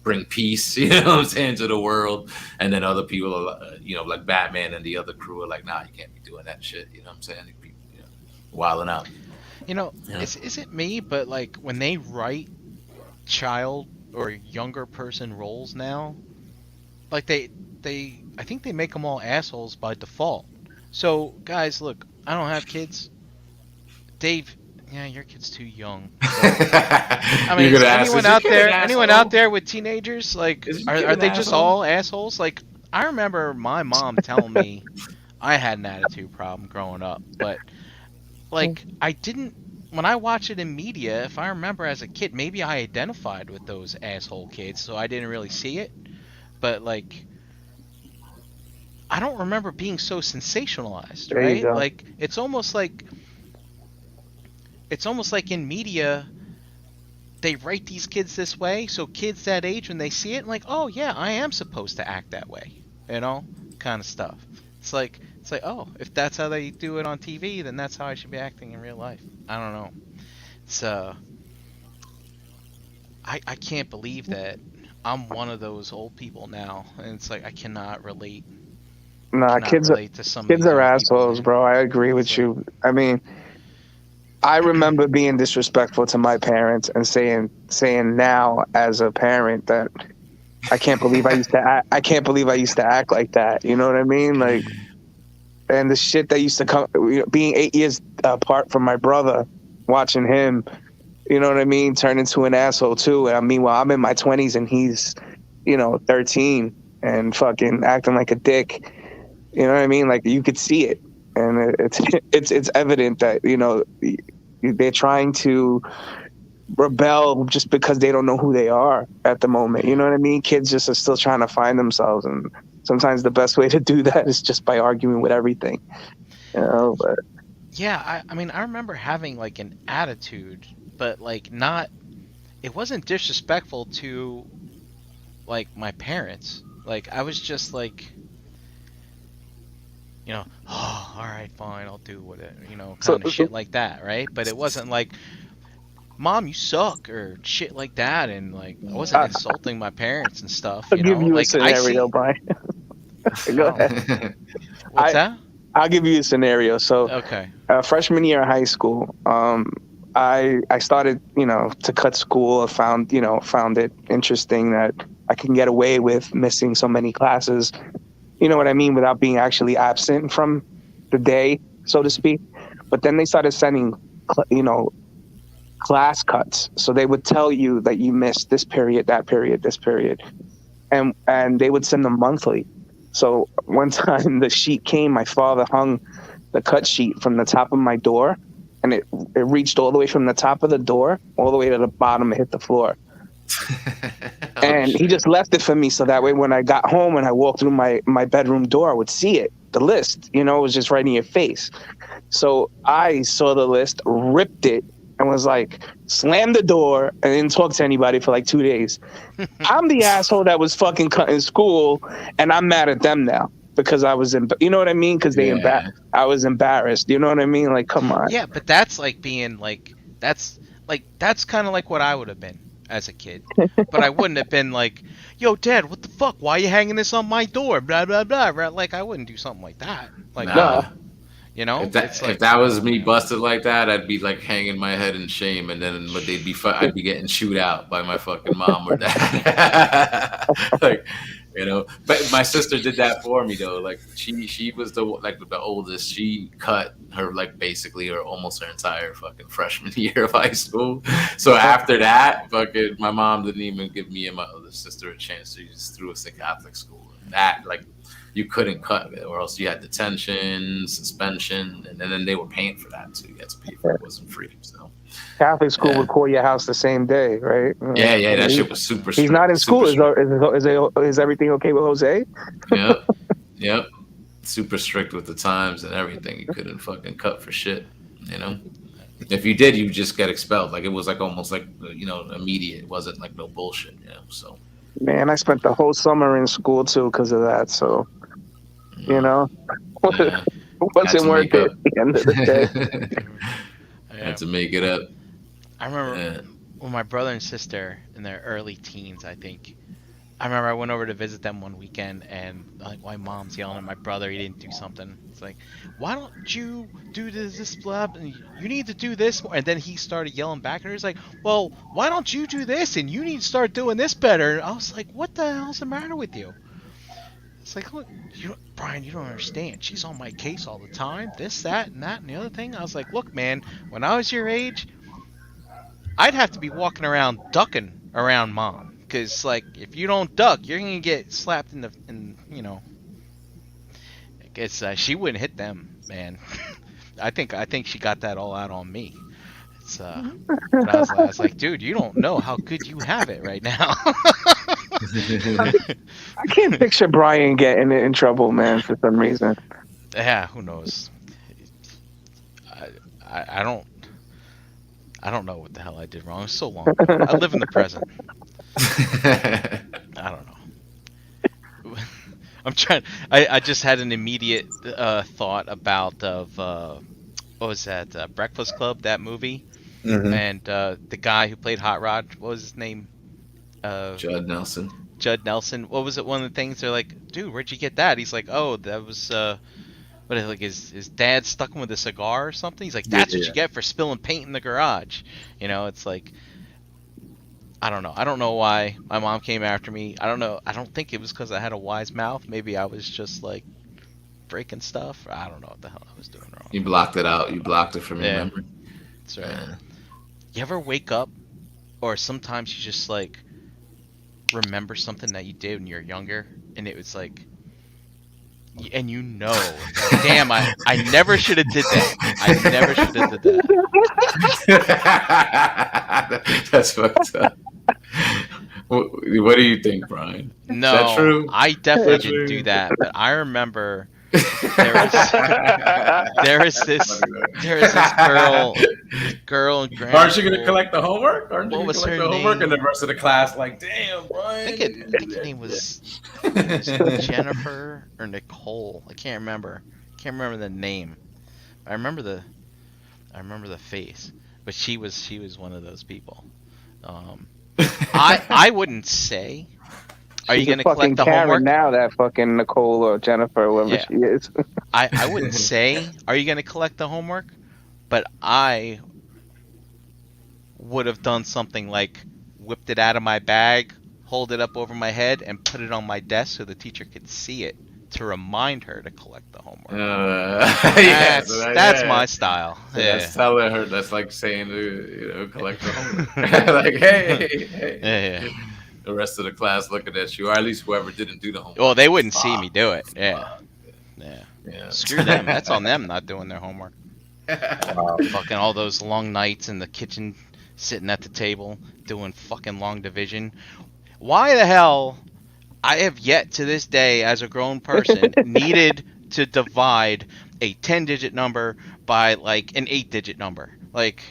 bring peace. You know what I'm saying, to the world, and then other people are, you know, like Batman and the other crew are like, nah, you can't be doing that shit. You know what I'm saying? People, you know, wilding out. you know, Yeah. is it me? But like when they write child or younger person roles now, like they I think they make them all assholes by default. So guys, look, I don't have kids. Dave, yeah, your kid's too young. But I mean, You're is gonna ask, anyone is your out kid an there? Anyone out asshole? there with teenagers? Like, Is your are kid an they just asshole? all assholes? Like, I remember my mom telling me I had an attitude problem growing up, but like I didn't. When I watch it in media, if I remember as a kid, maybe I identified with those asshole kids, so I didn't really see it. But like, I don't remember being so sensationalized, There you right? go. Like, it's almost like in media they write these kids this way, so kids that age when they see it, like, oh yeah, I am supposed to act that way, you know, kind of stuff. It's like, oh, if that's how they do it on TV, then that's how I should be acting in real life. I don't know. It's I can't believe that I'm one of those old people now, and it's like I Nah, cannot relate to some of kids these are old people, assholes, man. bro. I agree It's with like, you. I mean, I remember being disrespectful to my parents and saying now as a parent that I can't believe I can't believe I used to act like that. You know what I mean? Like, and the shit that used to come, you know, being 8 years apart from my brother, watching him, you know what I mean, turn into an asshole too. And I mean, well, I'm in my 20s and he's, 13 and fucking acting like a dick. You know what I mean? Like you could see it, and it's it's evident that they're trying to rebel just because they don't know who they are at the moment. You know what I mean? Kids just are still trying to find themselves, and sometimes the best way to do that is just by arguing with everything. But yeah, I mean, I remember having like an attitude, but like not. It wasn't disrespectful to like my parents. Like I was just like, oh, all right, fine, I'll do what it, so kind of shit like that, right? But it wasn't like "Mom, you suck" or shit like that, and like I wasn't insulting my parents and stuff, I'll you give know. you a Like I scenario, see. Brian. I Go don't. ahead. What's that? I'll give you a scenario. So, Okay. freshman year of high school, I started, to cut school. I found it interesting that I can get away with missing so many classes. You know what I mean, without being actually absent from the day, so to speak. But then they started sending, class cuts. So they would tell you that you missed this period, that period, this period, and they would send them monthly. So one time the sheet came, my father hung the cut sheet from the top of my door, and it reached all the way from the top of the door all the way to the bottom and hit the floor. Oh And he shit. just left it for me so that way when I got home and I walked through my bedroom door, I would see it. The list, it was just right in your face. So I saw the list, ripped it, and was like, slammed the door and didn't talk to anybody for like 2 days. I'm the asshole that was fucking cutting school, and I'm mad at them now because I was you know what I mean? Because Yeah. I was embarrassed. You know what I mean? Like, come on. Yeah, but that's like being that's kind of like what I would have been as a kid. But I wouldn't have been like, "Yo, Dad, what the fuck? Why are you hanging this on my door?" Blah blah blah. Right? Like I wouldn't do something like that. Like, Nah. Nah. it's If like, that was me busted like that, I'd be like hanging my head in shame, and then I'd be getting chewed out by my fucking mom or dad. Like, But my sister did that for me though. Like she was the oldest. She cut her like basically or almost her entire fucking freshman year of high school. So after that, fucking my mom didn't even give me and my other sister a chance. She just threw us in Catholic school. And that like you couldn't cut it, or else you had detention, suspension, and then they were paying for that, so you had to pay for it. It wasn't free. So Catholic school yeah, would call your house the same day, right? yeah, that shit was super He's not strict, in super school. strict. Is everything okay with Jose? Yep, yep, super strict with the times and everything. You couldn't fucking cut for shit. You know, if you did, you just get expelled. Like it was like almost like immediate. It wasn't like no bullshit. So Man, I spent the whole summer in school too because of that. So, you know, yeah, it had wasn't to worth make it up. at the end of the day. yeah. Had to make it up. I remember Yeah. when my brother and sister in their early teens, I think. I remember I went over to visit them one weekend, and like my mom's yelling at my brother. He didn't do something. It's like, why don't you do this blah? And you need to do this more. And then he started yelling back at her. He's like, well, why don't you do this? And you need to start doing this better. And I was like, what the hell's the matter with you? It's like, look, Brian, you don't understand. She's on my case all the time. This, that, and the other thing. I was like, look, man, when I was your age, I'd have to be walking around ducking around mom. Because, like, if you don't duck, you're going to get slapped I guess she wouldn't hit them, man. I think she got that all out on me. It's, but I was like, dude, you don't know how good you have it right now. I can't picture Brian getting in trouble, man, for some reason. Yeah, who knows? I don't know what the hell I did wrong. It's so long ago. I live in the present. I don't know. I'm trying. I just had an immediate thought about what was that? Breakfast Club, that movie, and the guy who played Hot Rod. What was his name? Judd Nelson. Judd Nelson. What was it? One of the things they're like, dude, where'd you get that? He's like, oh, that was what? Like his dad stuck him with a cigar or something. He's like, that's what you get for spilling paint in the garage. It's like. I don't know. I don't know why my mom came after me. I don't know. I don't think it was because I had a wise mouth. Maybe I was just like breaking stuff. I don't know what the hell I was doing wrong. You blocked it out. You blocked it from your memory. That's right. You ever wake up, or sometimes you just like remember something that you did when you were younger, and it was like, and damn, I never should have did that. I never should have did that. That's fucked up. What do you think, Brian? No, is that true? I definitely didn't do that, but I remember there was this girl in grade. Aren't you gonna collect the homework? Aren't you What gonna was collect her the homework? name? And the rest of the class, like, damn, Brian. I think her name was Jennifer or Nicole. I can't remember. The name. I remember the face. but she was one of those people. I wouldn't say. Are you She's a gonna collect fucking the Karen homework? now, that fucking Nicole or Jennifer, whoever Yeah. she is. I wouldn't say. Are you gonna collect the homework? But I would have done something like whipped it out of my bag, hold it up over my head, and put it on my desk so the teacher could see it to remind her to collect the homework. Yeah, so That's yeah. my style. So Yeah. that's telling her. That's like saying, collect the homework. Like, hey. Yeah. The rest of the class looking at you, or at least whoever didn't do the homework. Well, they wouldn't see me do it. Yeah. Yeah. Yeah. Screw them. That's on them not doing their homework. Wow. Fucking all those long nights in the kitchen, sitting at the table, doing fucking long division. Why the hell I have yet to this day, as a grown person, needed to divide a 10-digit number by like an 8-digit number. Like,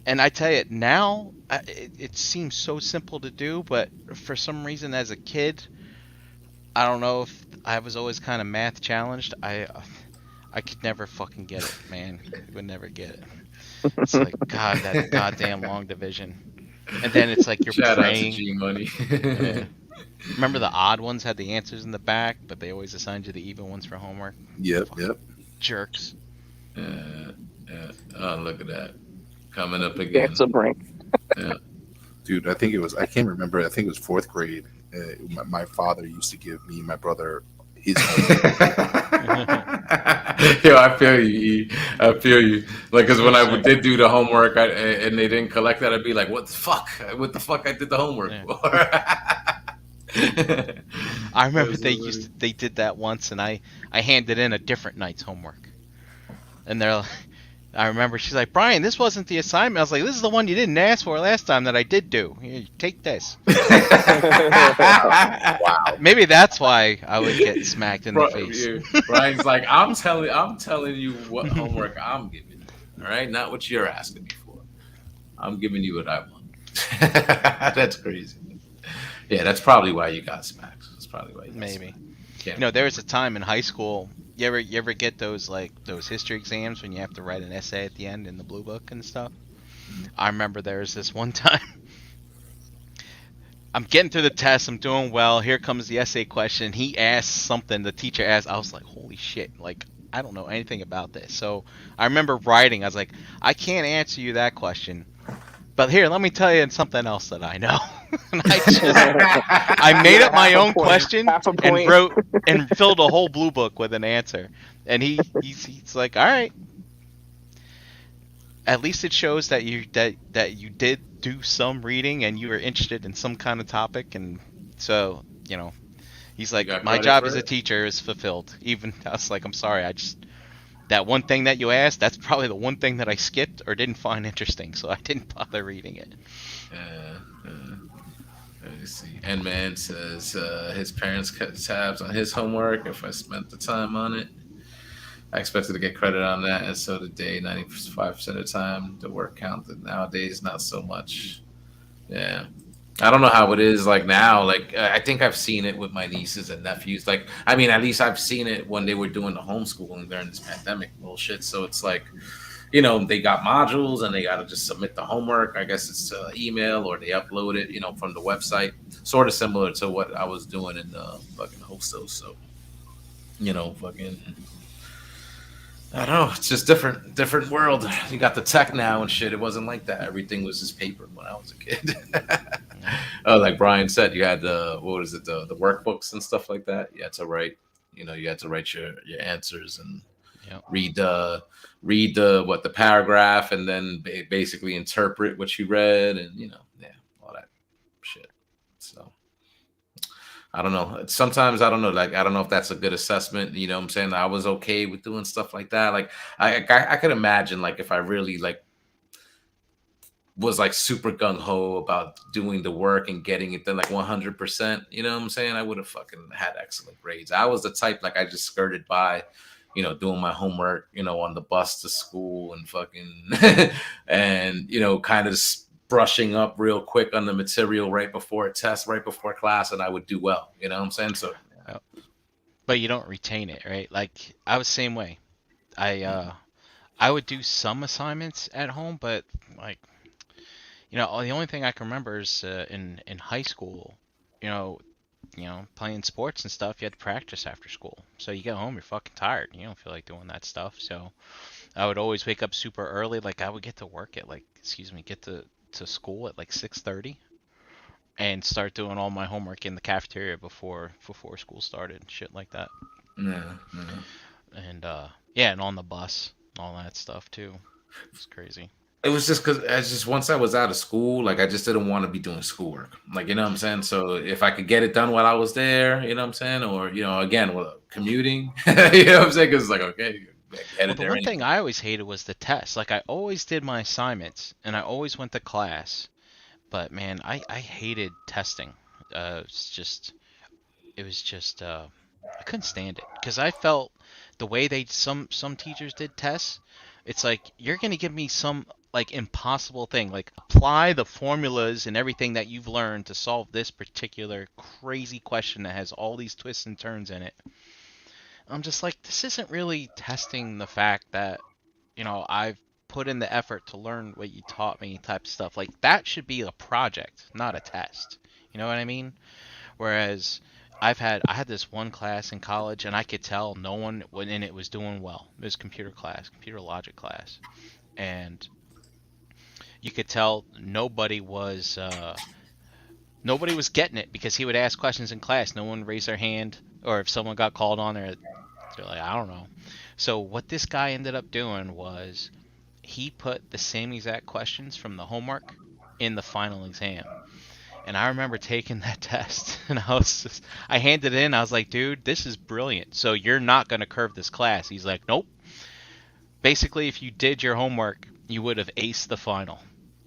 and I tell you, now it seems so simple to do, but for some reason as a kid, I don't know if I was always kind of math challenged. I could never fucking get it, man. I would never get it. It's like, God, that goddamn long division. And then it's like you're Shout out to praying. G Money. Yeah. Remember the odd ones had the answers in the back, but they always assigned you the even ones for homework? Yep. Jerks. Yeah. Oh, look at that. Coming up again. That's a brink. Yeah. Dude, I think it was. I can't remember. I think it was fourth grade. My father used to give me and my brother his. Yo, I feel you. E. I feel you. Like, cause when I did do the homework and they didn't collect that, I'd be like, "What the fuck? What the fuck? I did the homework for." I remember they did that once, and I handed in a different night's homework, and I remember she's like, "Brian, this wasn't the assignment." I was like, "This is the one you didn't ask for last time that I did do. Here, take this." Wow. Maybe that's why I would get smacked in the face. Yeah. Brian's like, I'm telling you what homework I'm giving you. All right, not what you're asking me for. I'm giving you what I want. That's crazy. Yeah, that's probably why you got smacked. That's probably why you got Maybe. smacked. There was a time in high school. You ever get those history exams when you have to write an essay at the end in the blue book and stuff? I remember there was this one time. I'm getting through the test. I'm doing well. Here comes the essay question. He asks something. The teacher asked. I was like, holy shit. Like, I don't know anything about this. So I remember writing. I was like, I can't answer you that question. But here, let me tell you something else that I know. And I made up my own question and wrote and filled a whole blue book with an answer. And he's like, all right. At least it shows that you did do some reading and you were interested in some kind of topic, and so he's like, my job as a teacher is fulfilled. Even I was like, I'm sorry, that one thing that you asked, that's probably the one thing that I skipped or didn't find interesting, so I didn't bother reading it. Let me see. And man says his parents cut tabs on his homework if I spent the time on it. I expected to get credit on that, and so did they. 95% of the time, the work counted. Nowadays, not so much. Yeah. I don't know how it is like now. Like, I think I've seen it with my nieces and nephews. Like, I mean, at least I've seen it when they were doing the homeschooling during this pandemic bullshit. So it's like, they got modules and they got to just submit the homework. I guess it's email or they upload it, from the website. Sort of similar to what I was doing in the fucking hostel. So, fucking... I don't know. It's just different world. You got the tech now and shit. It wasn't like that. Everything was just paper when I was a kid. Like Brian said, you had the workbooks and stuff like that. You had to write, you had to write your answers and read the paragraph and then basically interpret what you read and all that shit. So. I don't know. Sometimes I don't know. Like, I don't know if that's a good assessment. You know what I'm saying? I was okay with doing stuff like that. Like, I could imagine, like, if I really, like, was, like, super gung-ho about doing the work and getting it done, like, 100%, you know what I'm saying? I would have fucking had excellent grades. I was the type, like, I just skirted by, doing my homework, on the bus to school and fucking, and, kind of brushing up real quick on the material right before a test, right before class, and I would do well. You know what I'm saying? So, but you don't retain it, right? Like, I was the same way. I I would do some assignments at home, but like, the only thing I can remember is in high school, you know, playing sports and stuff, you had to practice after school. So you get home, you're fucking tired. You don't feel like doing that stuff. So I would always wake up super early. Like I would get to work at like, excuse me, get to school at like 6:30 and start doing all my homework in the cafeteria before school started, shit like that. Yeah, yeah. And yeah, and on the bus, all that stuff too. It's crazy. It was just because I just once I was out of school, like I just didn't want to be doing schoolwork. Like, you know what I'm saying? So if I could get it done while I was there, you know what I'm saying? Or, again, well, commuting, you know what I'm saying? Because it's like, okay, Well, headed the there one thing anyway. I always hated was the test. Like I always did my assignments and I always went to class. But man, I hated testing. It's just it was just I couldn't stand it because I felt the way they some teachers did tests. It's like you're gonna give me some like impossible thing, like apply the formulas and everything that you've learned to solve this particular crazy question that has all these twists and turns in it. I'm just like, this isn't really testing the fact that I've put in the effort to learn what you taught me type of stuff. Like that should be a project, not a test. You know what I mean? Whereas I had this one class in college and I could tell no one in it was doing well. It was computer class, computer logic class. And you could tell nobody was getting it because he would ask questions in class. No one raised their hand, or if someone got called on, they're like, I don't know. So what this guy ended up doing was he put the same exact questions from the homework in the final exam. And I remember taking that test and I handed it in. I was like, dude, this is brilliant. So you're not going to curve this class. He's like, nope. Basically, if you did your homework, you would have aced the final.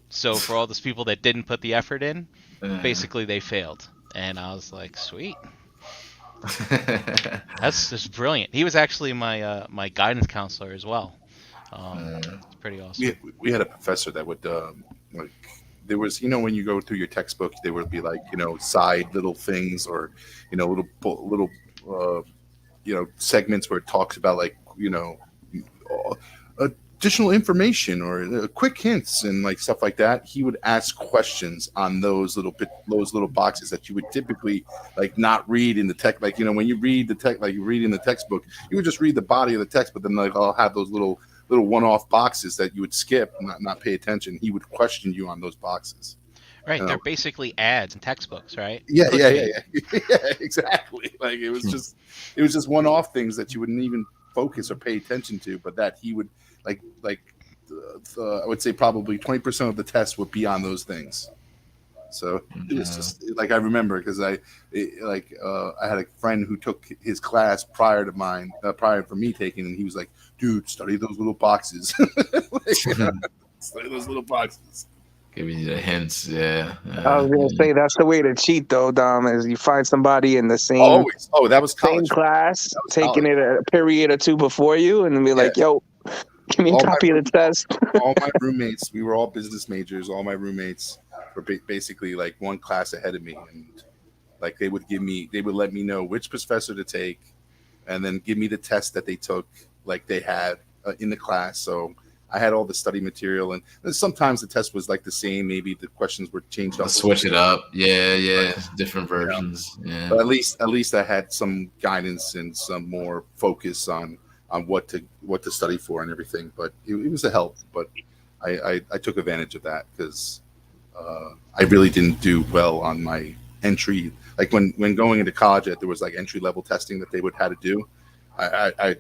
So for all those people that didn't put the effort in, Uh, basically they failed. And I was like, sweet. That's just brilliant. He was actually my guidance counselor as well. It's pretty we awesome. we had a professor that would like there was when you go through your textbook there would be like side little things or little uh, segments where it talks about like additional information or quick hints and like stuff like that. He would ask questions on those little boxes that you would typically like not read in the text. Like when you read the text, like you read in the textbook, you would just read the body of the text, but then like I'll have those little one-off boxes that you would skip, not pay attention. He would question you on those boxes. Right, You they're know? basically ads and textbooks, right? Yeah, yeah, yeah, Clickbait. yeah, yeah, exactly. Like it was just one-off things that you wouldn't even focus or pay attention to, but that he would like. I would say probably 20% of the tests would be on those things. So it was yeah. just like I remember because I had a friend who took his class prior to mine, prior for me taking, and he was like, "Dude, study those little boxes, study those little boxes." Give me the hints. Yeah. I was gonna say that's the way to cheat though, Dom, is you find somebody in the same Always. Oh, that was same college. class, That was taking college. it a period or two before you, and then be Yeah. like, yo, give me a All my copy of the test. all my roommates, we were all business majors. All my roommates were basically like one class ahead of me, and like they would let me know which professor to take, and then give me the test that they took, like they had in the class. So I had all the study material, and sometimes the test was like the same. Maybe the questions were changed up Let's a little switch bit, it up. Yeah, but yeah. Different you know, versions. Yeah. but at least I had some guidance and some more focus on what to study for and everything. But it was a help. But I took advantage of that because I really didn't do well on my entry. Like when going into college, there was like entry level testing that they would have to do. I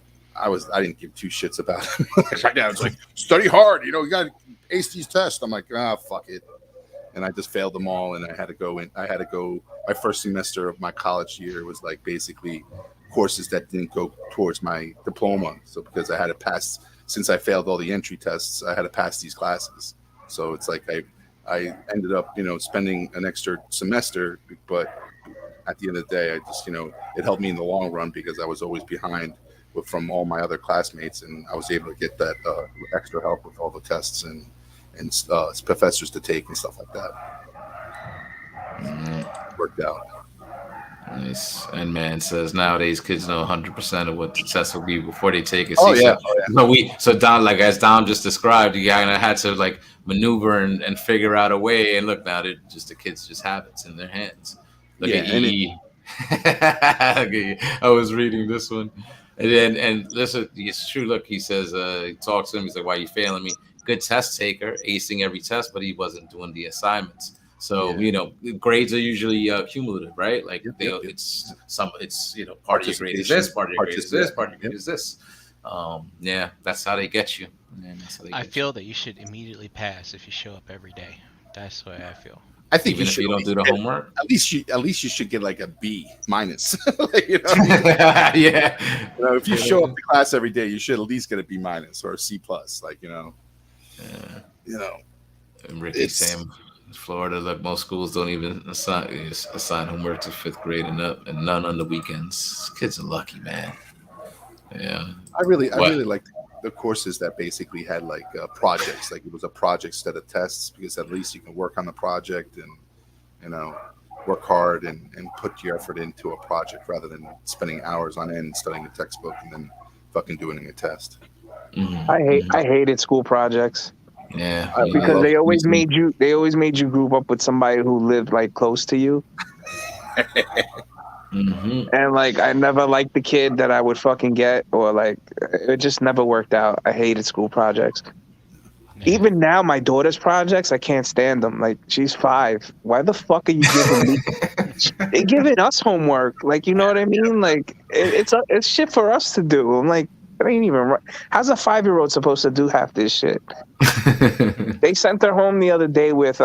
didn't give two shits about it. Right now, it's like study hard. You got to ace these tests. I'm like, fuck it, and I just failed them all. And I had to go in. I had to go. My first semester of my college year was like basically courses that didn't go towards my diploma. So because I had to pass, since I failed all the entry tests, I had to pass these classes. So it's like I ended up spending an extra semester, but at the end of the day, I just it helped me in the long run because I was always behind from all my other classmates, and I was able to get that extra help with all the tests and professors to take and stuff like that. Mhm. Worked out. Nice. And man says nowadays kids know 100% of what the test will be before they take it. Oh See, yeah, so Don, like as Dom just described, you kind of had to like maneuver and figure out a way. And look, now they're just the kids just have it in their hands. Look Yeah, at and EE. I was reading this one, and listen, it's true. Look, he says he talks to him. He's like, "Why are you failing me?" Good test taker, acing every test, but he wasn't doing the assignments. So Yeah. grades are usually cumulative, right? Like Yep. it's part of your grade is this, part of your grade is this, part of your grade is this. Yeah, that's how they get you. Man, that's how they I get feel that you should immediately pass if you show up every day. That's the way I feel. I you. think Even you if should you don't do the homework. at least you should get like a B minus. Like, Yeah. if you show up to class every day, you should at least get a B minus or a C plus. Like And Ricky it's saying Florida, like most schools don't even assign homework to fifth grade and up, and none on the weekends. Kids are lucky, man. Yeah. I really What? liked the courses that basically had like projects. Like it was a project instead of tests because at least you can work on the project and work hard and put your effort into a project rather than spending hours on end studying a textbook and then fucking doing a test. I hated school projects Yeah. because love they always me made you group up with somebody who lived like close to you. And like I never liked the kid that I would fucking get, or like it just never worked out. I hated school projects. Even now, my daughter's projects, I can't stand them. Like she's 5. Why the fuck are you giving me? They're giving us homework. Like you know what I mean? Like it's shit for us to do. I'm like, it ain't even right. How's a 5-year-old supposed to do half this shit? They sent her home the other day with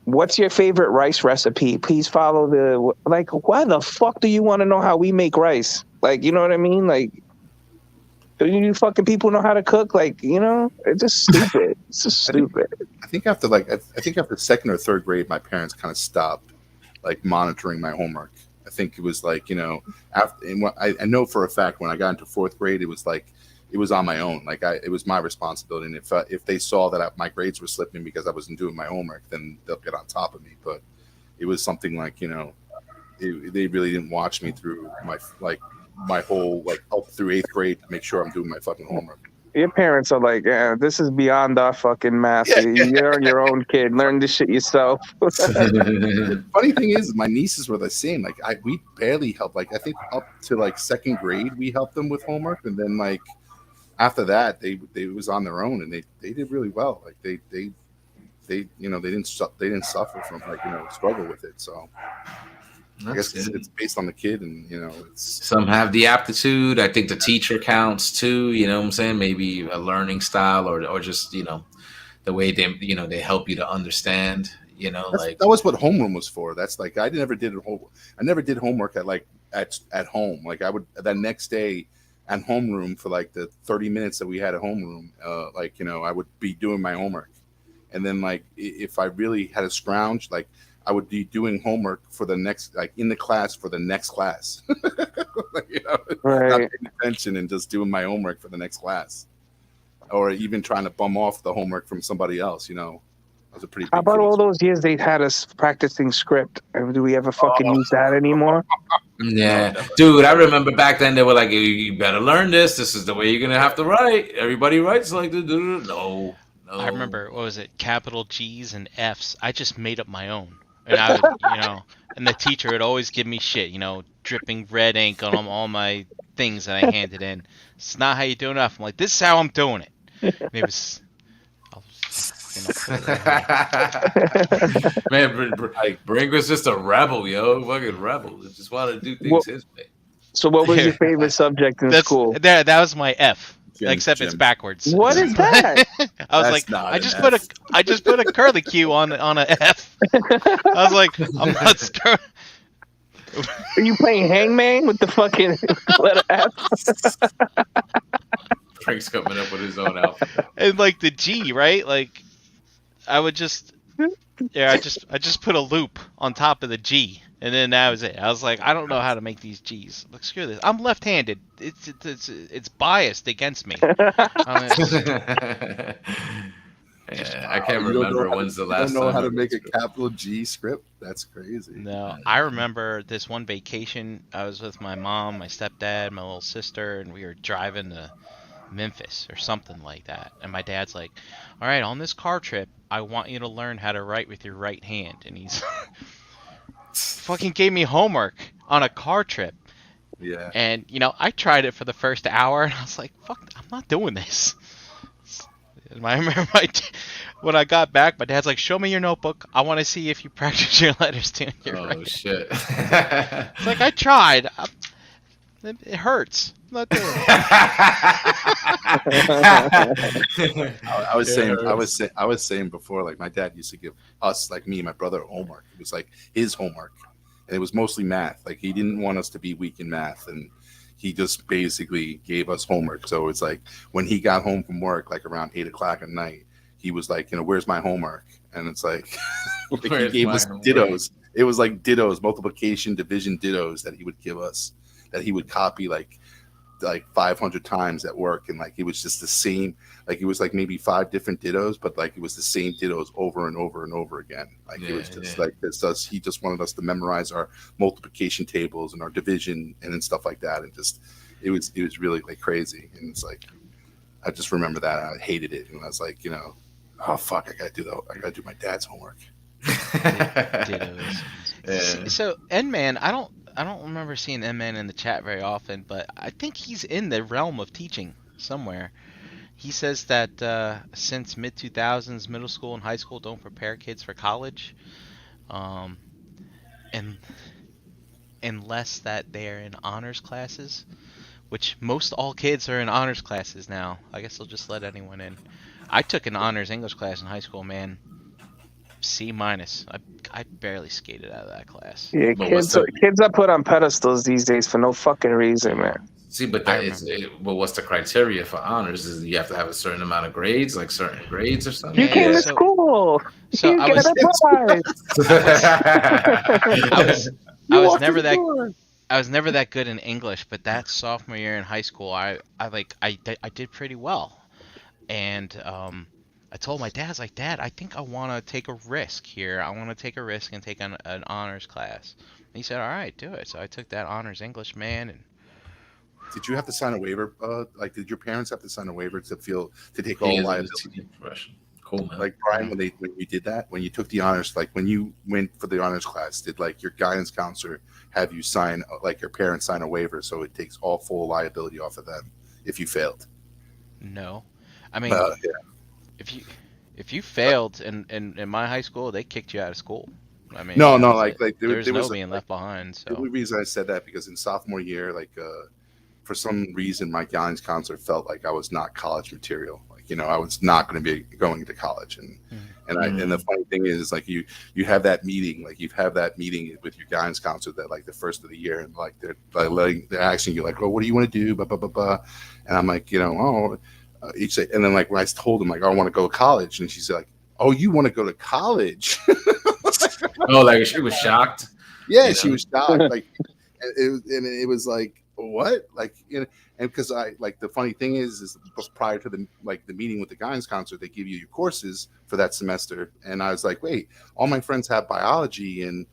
what's your favorite rice recipe? Please follow the like. Why the fuck do you want to know how we make rice? Like you know what I mean? Like. Do you fucking people know how to cook? Like, it's just stupid. It's just stupid. I think after second or third grade, my parents kind of stopped like monitoring my homework. I think it was like after I know for a fact when I got into fourth grade, it was like it was on my own. Like it was my responsibility. And if they saw that my grades were slipping because I wasn't doing my homework, then they'll get on top of me. But it was something like they really didn't watch me through my whole up through 8th grade to make sure I'm doing my fucking homework. Your parents are like, yeah, this is beyond our fucking math. Yeah. You're your own kid. Learn this shit yourself. The funny thing is, my nieces were the same. Like we barely helped. Like I think up to like second grade, we helped them with homework, and then like after that, they was on their own, and they did really well. Like they didn't suffer from struggle with it. So. I guess it's based on the kid, and it's some have the aptitude. I think the teacher counts too. You know what I'm saying? Maybe a learning style, or just the way they help you to understand. That was what homeroom was for. That's like I never did homework at home. Like I would that next day at homeroom for like the 30 minutes that we had at homeroom. I would be doing my homework, and then like if I really had to scrounge like. I would be doing homework for the next, in the class for the next class. Right. Not paying attention and just doing my homework for the next class, or even trying to bum off the homework from somebody else. That was a pretty. How about all those years they had us practicing script? Do we ever fucking use that anymore? Yeah, dude. I remember back then they were like, "You better learn this. This is the way you're gonna have to write. Everybody writes like this." No. I remember what was it? Capital G's and F's. I just made up my own. And I would, and the teacher would always give me shit, dripping red ink on all my things that I handed in. It's not how you do enough. I'm like, this is how I'm doing it. And it was, man, Brink was just a rebel, yo, fucking rebel. He just wanted to do things his way. So, what was your favorite subject in school? That was my F. Except it's backwards. What is that? I was like, I just put a curly Q on a F. I was like, I'm not scared. Are you playing Hangman with the fucking letter F? Frank's coming up with his own alphabet. And like the G, right? Like, I would just, I just put a loop on top of the G. And then that was it. I was like, I don't know how to make these G's. Like, screw this. I'm left-handed. It's biased against me. And Yeah, I can't You don't know remember how to, when's the you don't last know time how I to make wrote a script. capital G script? That's crazy. No, I remember this one vacation. I was with my mom, my stepdad, my little sister, and we were driving to Memphis or something like that. And my dad's like, "All right, on this car trip, I want you to learn how to write with your right hand." And he's fucking gave me homework on a car trip. Yeah. And I tried it for the first hour, and I was like, "Fuck, I'm not doing this." And I remember when I got back, my dad's like, "Show me your notebook. I want to see if you practice your letters too." Oh shit. It's like I tried. It hurts. I'm not doing it. I was saying, Yes. I was saying before, like my dad used to give us, like me and my brother, homework. It was like his homework, and it was mostly math. Like he didn't want us to be weak in math, and he just basically gave us homework. So it's like when he got home from work, like around 8 o'clock at night, he was like, where's my homework? And it's like, like he Where's gave my us homework? dittos. It was like dittos, multiplication, division dittos that he would give us, that he would copy like 500 times at work, and like it was just the same, like it was like maybe 5 different dittos, but like it was the same dittos over and over and over again. Like it was just like this us, he just wanted us to memorize our multiplication tables and our division and then stuff like that, and just it was really like crazy. And it's like I just remember that I hated it, and I was like, oh fuck, I gotta do my dad's homework. Dittos. Yeah. So N-Man, I don't remember seeing N-Man in the chat very often, but I think he's in the realm of teaching somewhere. He says that since mid 2000s, middle school and high school don't prepare kids for college, um, and unless that they're in honors classes, which most all kids are in honors classes now. I guess they'll just let anyone in. I took an honors English class in high school, man. C minus. I barely skated out of that class. Yeah, But what's kids are put on pedestals these days for no fucking reason, man. See, but I that is remember. but what's the criteria for honors? Is you have to have a certain amount of grades, like certain grades or something? You Yeah, came yeah. to school. So You I get was a prize. I was You I was walked in never the that door. I was never that good in English, but that sophomore year in high school, I did pretty well. And I told my dad, I was like, "Dad, I think I want to take a risk here. I want to take a risk and take an honors class." And he said, "All right, do it." So I took that honors English, man, and Did you have to sign a waiver? Like, did your parents have to sign a waiver to take He all is in the liability? teaching profession. Cool, man. Like Brian, when you did that, when you took the honors, like when you went for the honors class, did like your guidance counselor have you sign, like your parents sign a waiver, so it takes all full liability off of them if you failed? no. I mean, Yeah. if you failed in my high school, they kicked you out of school. I mean, No, that no, was it. there There's no was being like left behind. the only So reason I said that because in sophomore year, like for some reason, my guidance counselor felt like I was not college material. Like I was not going to be going to college, and and the funny thing is, like you have that meeting, like you have that meeting with your guidance counselor that like the first of the year, and like they're asking you like, oh, what do you want to do, blah blah blah blah, and I'm like, oh, each say, and then like when I told him like, oh, I want to go to college, and she's like, oh, you want to go to college? Oh, like she was shocked. Yeah, she was shocked. Like, it was like, what? Like, and because I like the funny thing is prior to the meeting with the guidance counselor, they give you your courses for that semester, and I was like, wait, all my friends have biology, and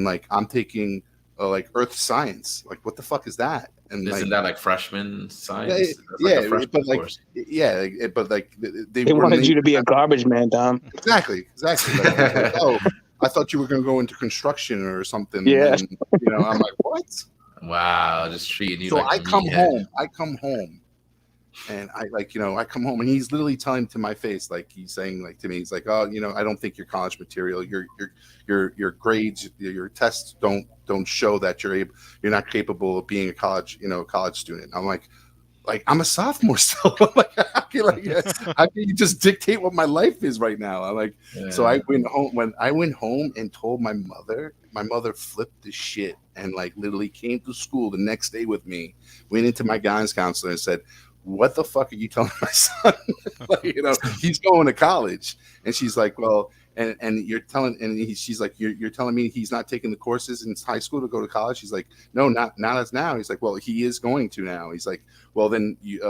like I'm taking like earth science. Like, what the fuck is that? And Isn't like, that like freshman science? yeah, That's like a yeah, freshman but like, course. yeah, but like They wanted you to be a garbage man, Dom. exactly. Like, oh, I thought you were going to go into construction or something. Yeah. And, I'm like, what? Wow, just treating you So like I a come meathead. home, and I come home, and he's literally telling to my face, like he's saying, like to me, he's like, oh, I don't think you're college material. Your grades, your tests don't show that you're not capable of being a college student. I'm like I'm a sophomore still. I'm like, how can you just dictate what my life is right now? I'm like, so I went home. When I went home and told my mother flipped the shit and like literally came to school the next day with me, went into my guidance counselor and said, what the fuck are you telling my son? Like, he's going to college. And she's like, well, and you're telling, and she's like, you're telling me he's not taking the courses in high school to go to college? He's like, no, not as now. He's like, well, he is going to now. He's like, well, then you,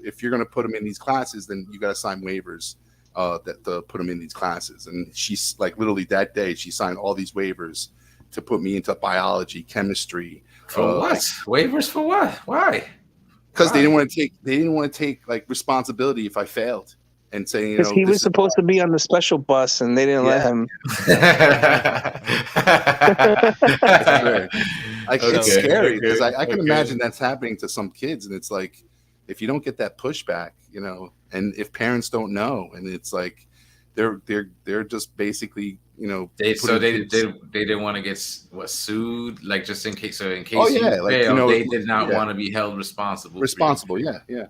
if you're going to put him in these classes, then you got to sign waivers. that to put them in these classes. And she's like literally that day she signed all these waivers to put me into biology, chemistry. For what? Waivers for what? Why? Because they didn't want to take like responsibility if I failed, and saying, you Because know, he this was supposed to be on the special bus, and they didn't let him. Like, So- it's scary because Okay, I can okay. imagine that's happening to some kids, and it's like if you don't get that pushback, you know, and if parents don't know, and it's like they're just basically, you know, They putting kids- didn't want to get sued, like just in case. So in case Oh, yeah, you like, you failed, know, they did not yeah. want to be held responsible. responsible. Yeah, yeah.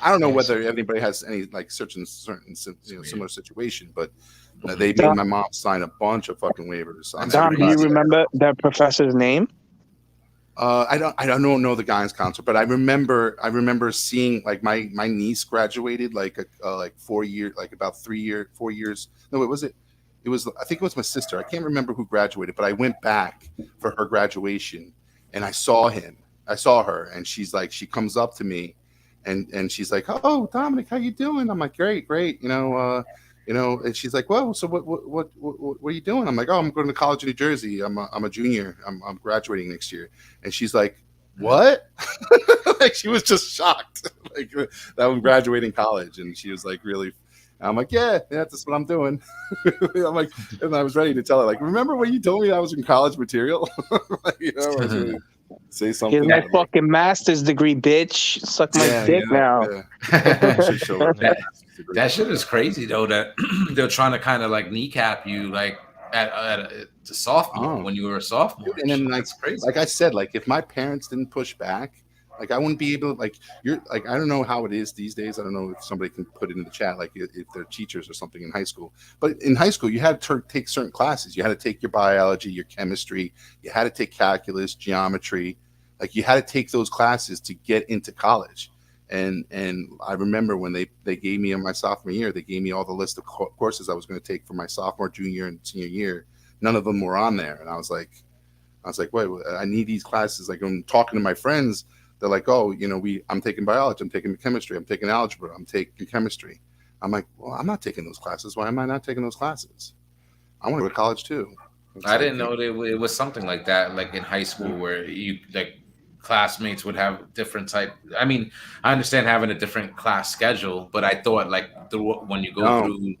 I don't know Yeah, whether anybody has any like certain you know, similar situation, but Mhm. they made my mom sign a bunch of fucking waivers. On That's Dom, do you crazy. remember that professor's name? I don't know the guidance counselor, but I remember seeing like my niece graduated like like 4 years, like about 4 years. No, it was I think it was my sister. I can't remember who graduated, but I went back for her graduation and I saw her, and she's like, she comes up to me and she's like, "Oh, Dominic, how you doing?" I'm like, "Great, great." And she's like, "Well, so what are you doing?" I'm like, "Oh, I'm going to college in New Jersey. I'm a junior. I'm graduating next year." And she's like, "What?" Like, she was just shocked, like that I'm graduating college, and she was like, "Really?" I'm like, "Yeah, that's what I'm doing." I'm like, and I was ready to tell her, like, "Remember when you told me I was in college material?" Like, you know, I was ready to say Here's something. my fucking master's degree, bitch. Suck my dick now. Yeah. Should show her That shit is crazy though. That they're trying to kind of like kneecap you, like at sophomore, when you were a sophomore. And then That's crazy. like I said, like if my parents didn't push back, like I wouldn't be able to, like, you're like, I don't know how it is these days. I don't know if somebody can put it in the chat, like if they're teachers or something in high school. But in high school, you had to take certain classes. You had to take your biology, your chemistry. You had to take calculus, geometry. Like you had to take those classes to get into college. And I remember when they gave me in my sophomore year, they gave me all the list of courses I was going to take for my sophomore, junior, and senior year. None of them were on there, and I was like, wait, I need these classes. Like, I'm talking to my friends. They're like, oh, you know, I'm taking biology, I'm taking chemistry, I'm taking algebra, I'm taking chemistry. I'm like, well, I'm not taking those classes. Why am I not taking those classes? I want to go to college too. I didn't know that it was something like that, like in high school, where you like classmates would have different type. I mean, I understand having a different class schedule, but I thought like when you go through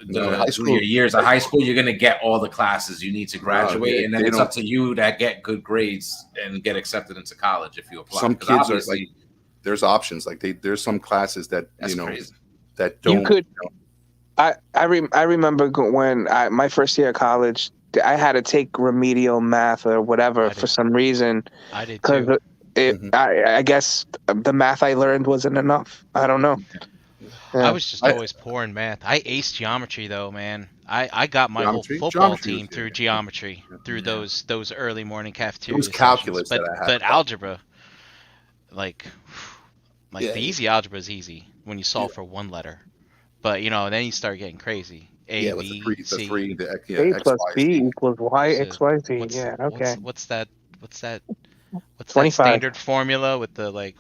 the high school, junior years of high school, you're gonna get all the classes you need to graduate, and then it's up to you to get good grades and get accepted into college if you apply. Some kids are like, there's options. Like there's some classes that you know crazy. That don't. You could. I remember when my first year of college, I had to take remedial math or whatever for some reason. I did too. I guess the math I learned wasn't enough. I don't know. I was just always poor in math. I aced geometry though, man. I got my whole football team through geometry, through those early morning cafeteria. It was calculus, but algebra, like the easy algebra is easy when you solve for one letter, but you know then you start getting crazy. A, B, C. A plus B equals Y, X, Y, Z. Yeah, okay. What's that 25. standard formula with the like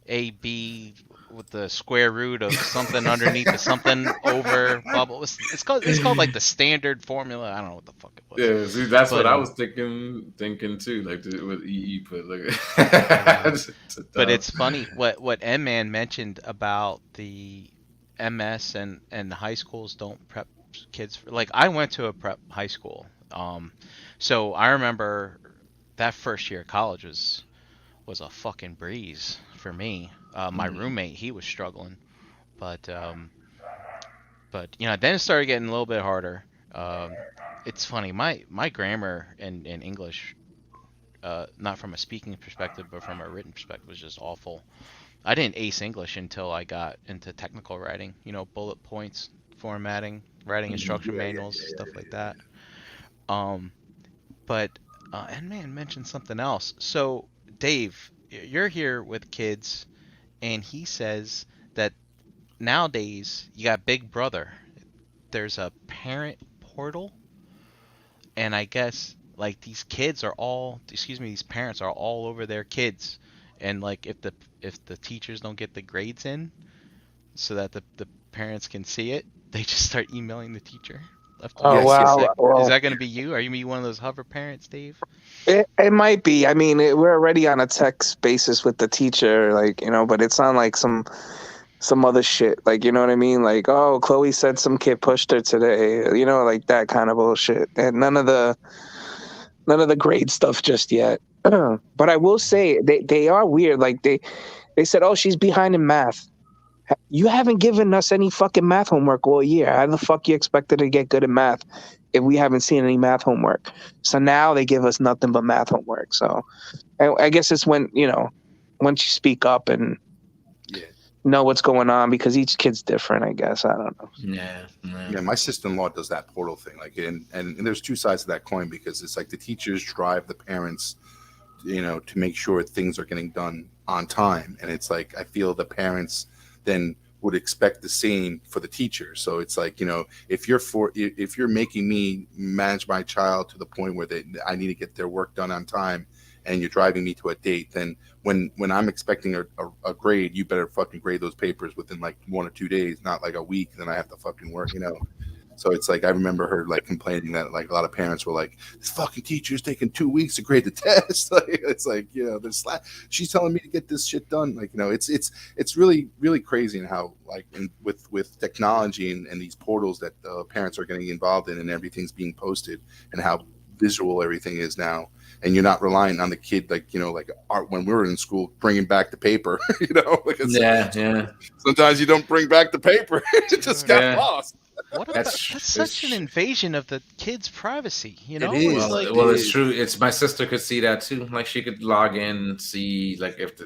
A, B with the square root of something underneath the something over blah blah. It's called like the standard formula. I don't know what the fuck it was. Yeah, see, that's what I was thinking too. Like with EE put like. But it's funny what M-Man mentioned about the MS and the high schools don't prep kids for, like I went to a prep high school. So I remember that first year of college was a fucking breeze for me. My roommate, he was struggling, but you know, then it started getting a little bit harder. It's funny, my grammar in English, not from a speaking perspective, but from a written perspective, was just awful. I didn't ace English until I got into technical writing, you know, bullet points, formatting, writing instruction manuals, stuff like that. But N-Man mentioned something else. So, Dave, you're here with kids, and he says that nowadays you got Big Brother. There's a parent portal, and I guess like these parents are all over their kids, and like if the teachers don't get the grades in, so that the parents can see it, they just start emailing the teacher left and Oh right. Yes, It's wow. like, Well, is that going to be you? Are you gonna be one of those hover parents, Dave? it might be. I mean, we're already on a text basis with the teacher, like, but it's not like some other shit. Like, you know what I mean? Like, oh, Chloe said some kid pushed her today. Like that kind of bullshit. And none of the grade stuff just yet. But I will say they are weird. Like they said, oh, she's behind in math. You haven't given us any fucking math homework all year. How the fuck you expected to get good at math if we haven't seen any math homework? So now they give us nothing but math homework. So I guess it's when once you speak up and yeah. know what's going on, because each kid's different. I guess I don't know. Yeah, my sister-in-law does that portal thing. Like, and there's two sides to that coin, because it's like the teachers drive the parents, to make sure things are getting done on time. And it's like, I feel the parents then would expect the same for the teacher. So it's like, if you're making me manage my child to the point where I need to get their work done on time, and you're driving me to a date, then when I'm expecting a grade, you better fucking grade those papers within like 1 or 2 days, not like a week. Then I have to fucking work, So it's like, I remember her like complaining that like a lot of parents were like, this fucking teacher's taking 2 weeks to grade the test. Like, it's like, there's she's telling me to get this shit done. Like, it's really, really crazy in how like with technology and these portals that parents are getting involved in, and everything's being posted, and how visual everything is now. And you're not relying on the kid, like, like art when we were in school, bringing back the paper, like Yeah. Sometimes you don't bring back the paper. It just got lost. What about that's such an invasion of the kid's privacy, It It's is. like, Well, it's true. It's my sister could see that too. Like, she could log in and see like if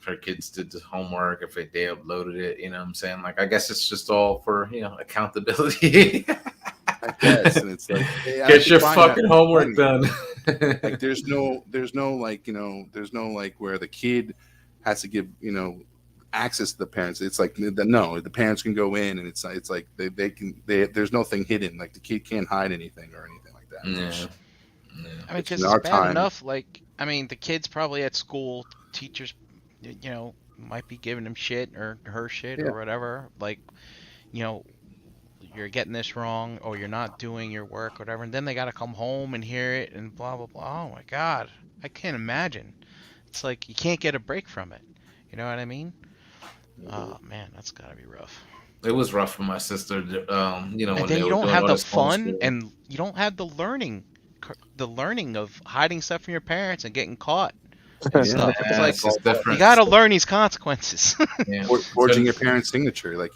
her kids did the homework, if they uploaded it. You know what I'm saying? Like, I guess it's just all for accountability. I guess, and it's like, hey, get your fucking homework done. Like, there's no like where the kid has to give access to the parents. It's like, no, the parents can go in, and it's like there's nothing hidden. Like, the kid can't hide anything or anything like that. Yeah. I mean, because it's bad enough. Like, I mean, the kid's probably at school. Teachers, might be giving him shit or her shit or whatever. Like, you're getting this wrong, or you're not doing your work, whatever. And then they got to come home and hear it and blah, blah, blah. Oh my God. I can't imagine. It's like, you can't get a break from it. You know what I mean? Oh man, that's gotta be rough. It was rough for my sister. And when then they you were don't doing have all the this fun, homeschooling. and you don't have the learning of hiding stuff from your parents and getting caught and stuff. Yeah, It's like, it's just different. you gotta learn these consequences. Forging your parents' signature, like,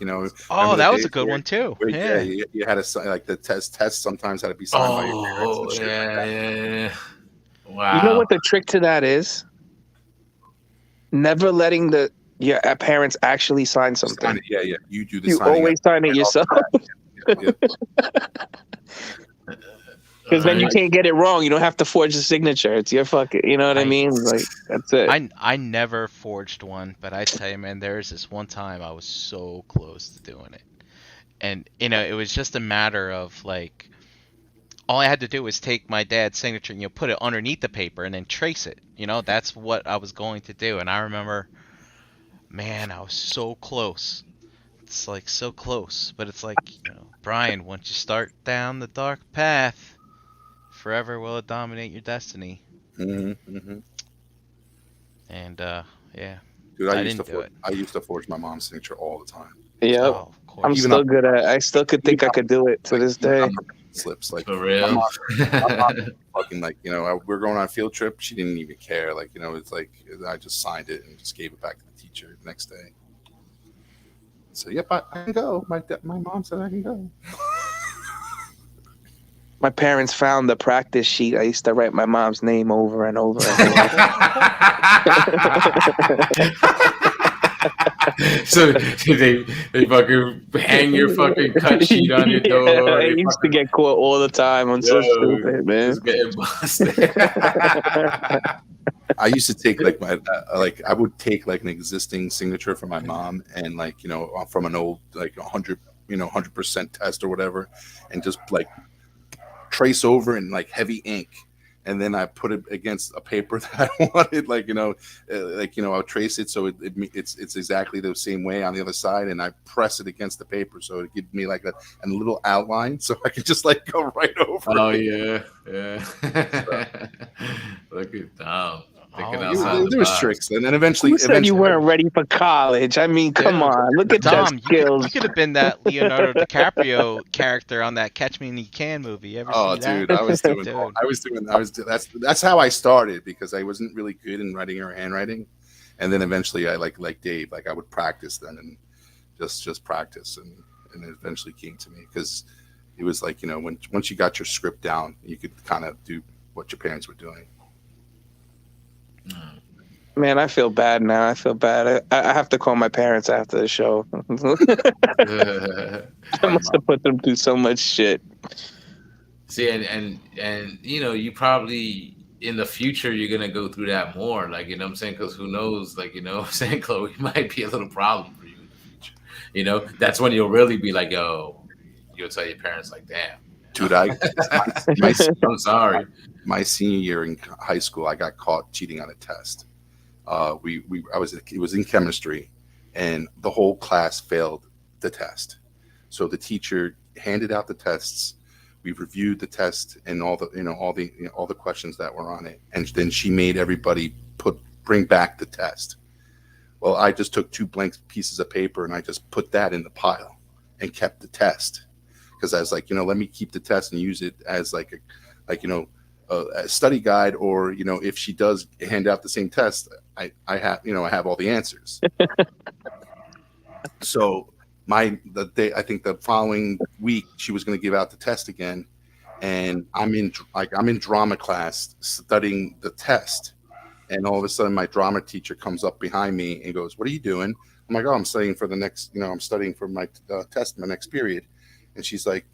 Oh, that was a good one too. Yeah, you had to, like, the test sometimes had to be signed by your parents. And shit like that. Yeah. Wow. You know what the trick to that is? Never letting your parents actually sign something. Yeah, you do the You signing. always sign it yourself. Because then you can't get it wrong. You don't have to forge the signature. It's your fucking, you know what I mean? Like, that's it. I never forged one, but I tell you, man, there's this one time I was so close to doing it. And, it was just a matter of, like, all I had to do was take my dad's signature and put it underneath the paper and then trace it. That's what I was going to do. And I remember, man, I was so close. It's like so close. But it's like, Brian, once you start down the dark path, forever will it dominate your destiny. Mm-hmm. And yeah. Dude, I didn't do it. I used to forge my mom's signature all the time. Yeah. Oh, of course. I'm Even still good at it. I still could think I could do it to this day. Slips, like, For real. my mom fucking, like, we're going on a field trip. She didn't even care. Like, it's like, I just signed it and just gave it back to the teacher the next day. So, yep, I can go. My mom said I can go. My parents found the practice sheet. I used to write my mom's name over and over and So they fucking hang your fucking cut sheet on your door. Yeah, I used to get caught all the time. I'm so stupid, man. Just getting busted. I used to take like I would take like an existing signature from my mom and, like, from an old, like, 100% test or whatever, and just like trace over in like heavy ink and then I put it against a paper that I wanted, I'll trace it so it's exactly the same way on the other side, and I press it against the paper so it gives me like a little outline, so I can just like go right over. Oh it. yeah. Look at Dom thinking Oh, outside the There was box. tricks, and then eventually, Who said you weren't ready for college? I mean, come Dude, on, look at your Dom, skills. you could have been that Leonardo DiCaprio character on that Catch Me When You Can movie. You ever Oh, see that? dude, I was doing. Dude. That's how I started, because I wasn't really good in writing or handwriting, and then eventually I like Dave, like I would practice then and just practice, and it eventually came to me, because it was like, once you got your script down, you could kind of do what your parents were doing. Man, I feel bad now. I feel bad. I have to call my parents after the show. I must have put them through so much shit. See, and you probably in the future you're gonna go through that more, like, you know what I'm saying? Because who knows, like, you know what I'm saying, Chloe, might be a little problem for you in the future. That's when you'll really be like, yo, you'll tell your parents like, damn, Dude, I'm sorry. My senior year in high school, I got caught cheating on a test. It was in chemistry, and the whole class failed the test. So the teacher handed out the tests. We reviewed the test and all the questions that were on it, and then she made everybody bring back the test. Well, I just took 2 blank pieces of paper and I just put that in the pile and kept the test, because I was like, let me keep the test and use it as a study guide, or if she does hand out the same test, I have all the answers. So I think the following week she was going to give out the test again, and I'm in drama class studying the test, and all of a sudden my drama teacher comes up behind me and goes, "What are you doing?" I'm like, "Oh, I'm studying for the next, I'm studying for my test, my next period." And she's like,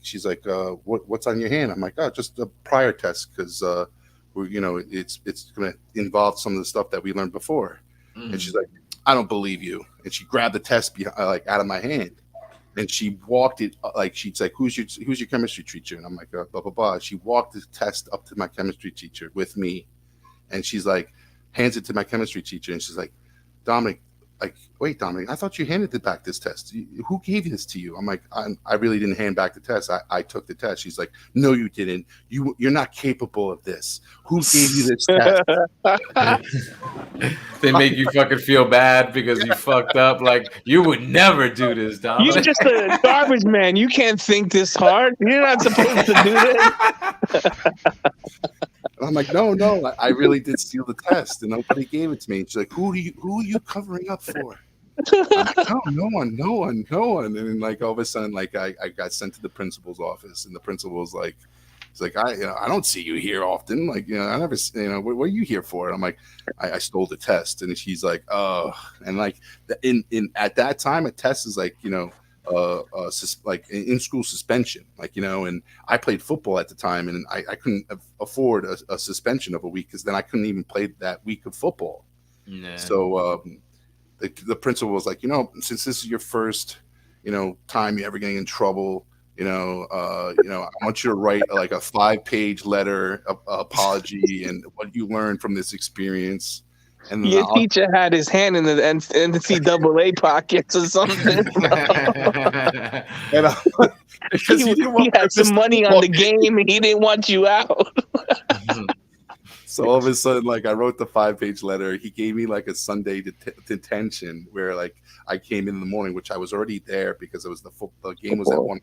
"What's on your hand?" I'm like, "Oh, just a prior test, because it's going to involve some of the stuff that we learned before." And she's like, "I don't believe you." And she grabbed the test out of my hand, and she walked it she's like, "Who's your chemistry teacher?" And I'm like, "Blah blah blah." She walked the test up to my chemistry teacher with me, and she's like, hands it to my chemistry teacher, and she's like, "Dominic, wait, Dominic, I thought you handed back this test. Who gave this to you?" I'm like, I really didn't hand back the test. I took the test." She's like, "No, you didn't. You're not capable of this. Who gave you this test?" They make you fucking feel bad because you fucked up. Like, you would never do this, Dominic. You're just a garbage man. You can't think this hard. You're not supposed to do this. And I'm like, no, I really did steal the test, and nobody gave it to me. And she's like, who are you covering up for? I'm like, no one. And then all of a sudden, I got sent to the principal's office, and the principal was like, he's like, I don't see you here often. I never, what are you here for? And I'm like, I stole the test. And she's like, oh, and in at that time, a test is in school suspension, and I played football at the time, and I couldn't afford a suspension of a week, because then I couldn't even play that week of football. Nah. So the principal was like, since this is your first, time you're ever getting in trouble, I want you to write a 5-page letter apology and what you learned from this experience. And your teacher had his hand in the NCAA pockets or something. He had some money on the game, and he didn't want you out. So all of a sudden, I wrote the 5-page letter. He gave me a Sunday detention, where I came in the morning, which I was already there because it was the game was at 1:00.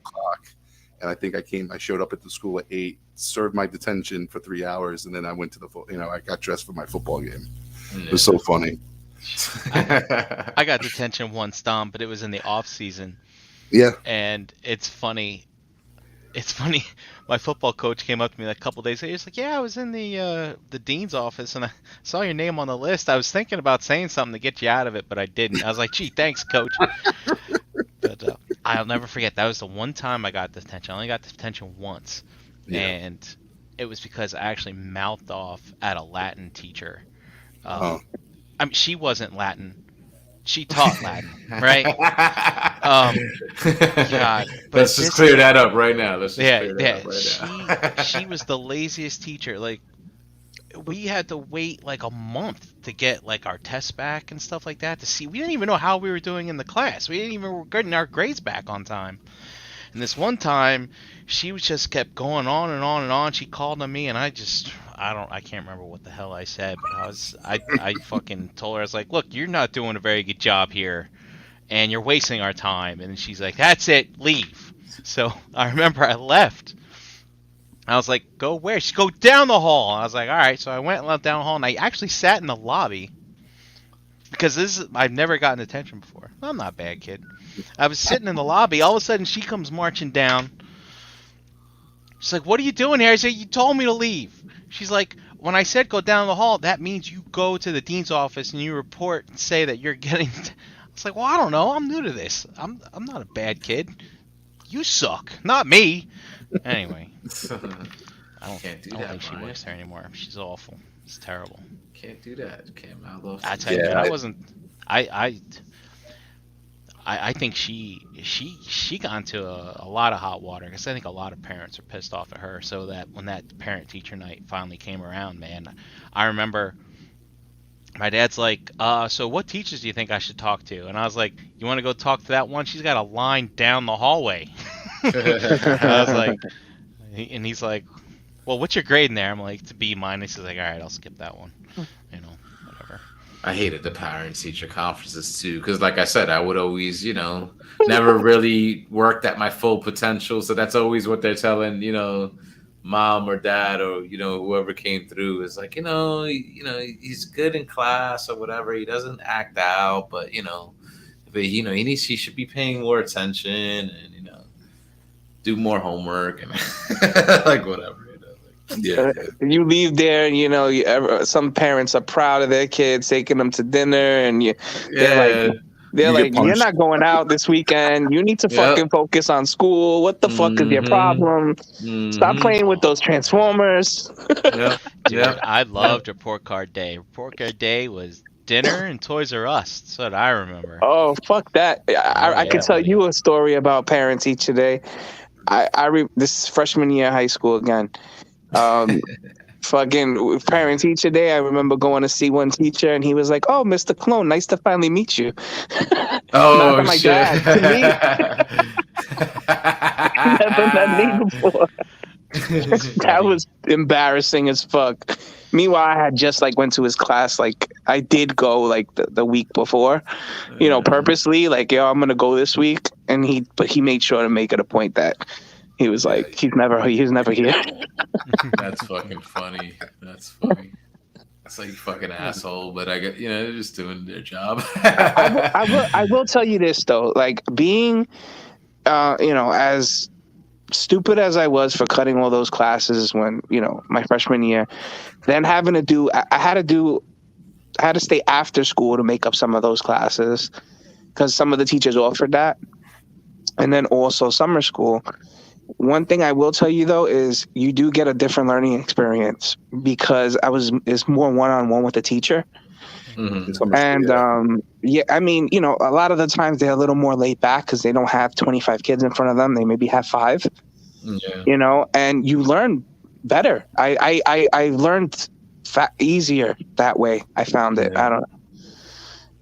And I think I showed up at the school at 8, served my detention for 3 hours, and then I went to I got dressed for my football game. It was so funny. I got detention once, Dom, but it was in the off season. Yeah. And it's funny. My football coach came up to me a couple days later. He's like, "Yeah, I was in the dean's office and I saw your name on the list. I was thinking about saying something to get you out of it, but I didn't." I was like, "Gee, thanks, coach." But I'll never forget. That was the one time I got detention. I only got detention once, and it was because I actually mouthed off at a Latin teacher. I mean, she wasn't Latin. She taught Latin, right? God, but let's just clear that up right now. She was the laziest teacher. we had to wait like a month to get like our tests back and stuff like that to see. We didn't even know how we were doing in the class. We didn't even were getting our grades back on time. And this one time, she was just kept going on and on and on. She called on me, and I can't remember what the hell I said, but I fucking told her, I was like, look, you're not doing a very good job here, and you're wasting our time. And she's like, that's it, leave. So I remember I left. I was like, go where? She go down the hall. I was like, all right. So I went and left down the hall, and I actually sat in the lobby because I've never gotten attention before. I'm not a bad kid. I was sitting in the lobby. All of a sudden, she comes marching down. She's like, what are you doing here? I said, you told me to leave. She's like, when I said go down the hall, that means you go to the dean's office and you report and say that you're getting... I was like, well, I don't know. I'm new to this. I'm not a bad kid. You suck. Not me. Anyway. I don't think she works there anymore. She's awful. It's terrible. Can't do that. Can't mouth off. I tell you, I wasn't... I think she got into a lot of hot water because I think a lot of parents are pissed off at her. So that when that parent-teacher night finally came around, man, I remember my dad's like, so what teachers do you think I should talk to? And I was like, you want to go talk to that one? She's got a line down the hallway. I was like, and he's like, well, what's your grade in there? I'm like, it's a B minus. He's like, all right, I'll skip that one. You know, whatever. I hated the parent-teacher conferences too, because like I said, I would always, never really worked at my full potential. So that's always what they're telling, mom or dad or whoever came through is like, he's good in class or whatever. He doesn't act out, but he should be paying more attention and do more homework and like whatever. Yeah. You leave there, and some parents are proud of their kids taking them to dinner, and they're like, you're not going out this weekend. You need to fucking focus on school. What the fuck is your problem? Stop playing with those Transformers. Dude, I loved Report Card Day. Report Card Day was dinner and Toys R Us. That's what I remember. Oh, fuck that. I could tell you a story about Parent Teacher Day. This is freshman year of high school again. Fucking Parent Teacher Day, I remember going to see one teacher and he was like, oh, Mr. Clone, nice to finally meet you. Oh, my shit. dad, to me. Never met me before. That was embarrassing as fuck. Meanwhile, I had just went to his class. I did go the week before, purposely, I'm gonna go this week. But he made sure to make it a point that he was like, he's never here. That's fucking funny. That's funny. That's like fucking asshole, but I get they're just doing their job. I will tell you this though, being, as stupid as I was for cutting all those classes when my freshman year, then having to do, I had to stay after school to make up some of those classes because some of the teachers offered that, and then also summer school. One thing I will tell you though is you do get a different learning experience because it's more one-on-one with the teacher. Mm-hmm. And I mean, a lot of the times they're a little more laid back because they don't have 25 kids in front of them. They maybe have 5. Yeah. And you learn better. I learned easier that way. I found it. I don't know.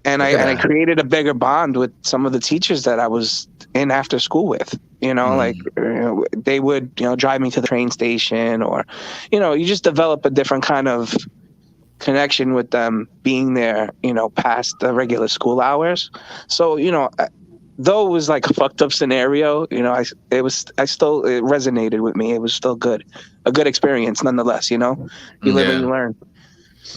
And I created a bigger bond with some of the teachers that I was in after school with. They would drive me to the train station, or you just develop a different kind of connection with them being there past the regular school hours. So though it was like a fucked up scenario, it resonated with me. It was still a good experience nonetheless. You live and you learn.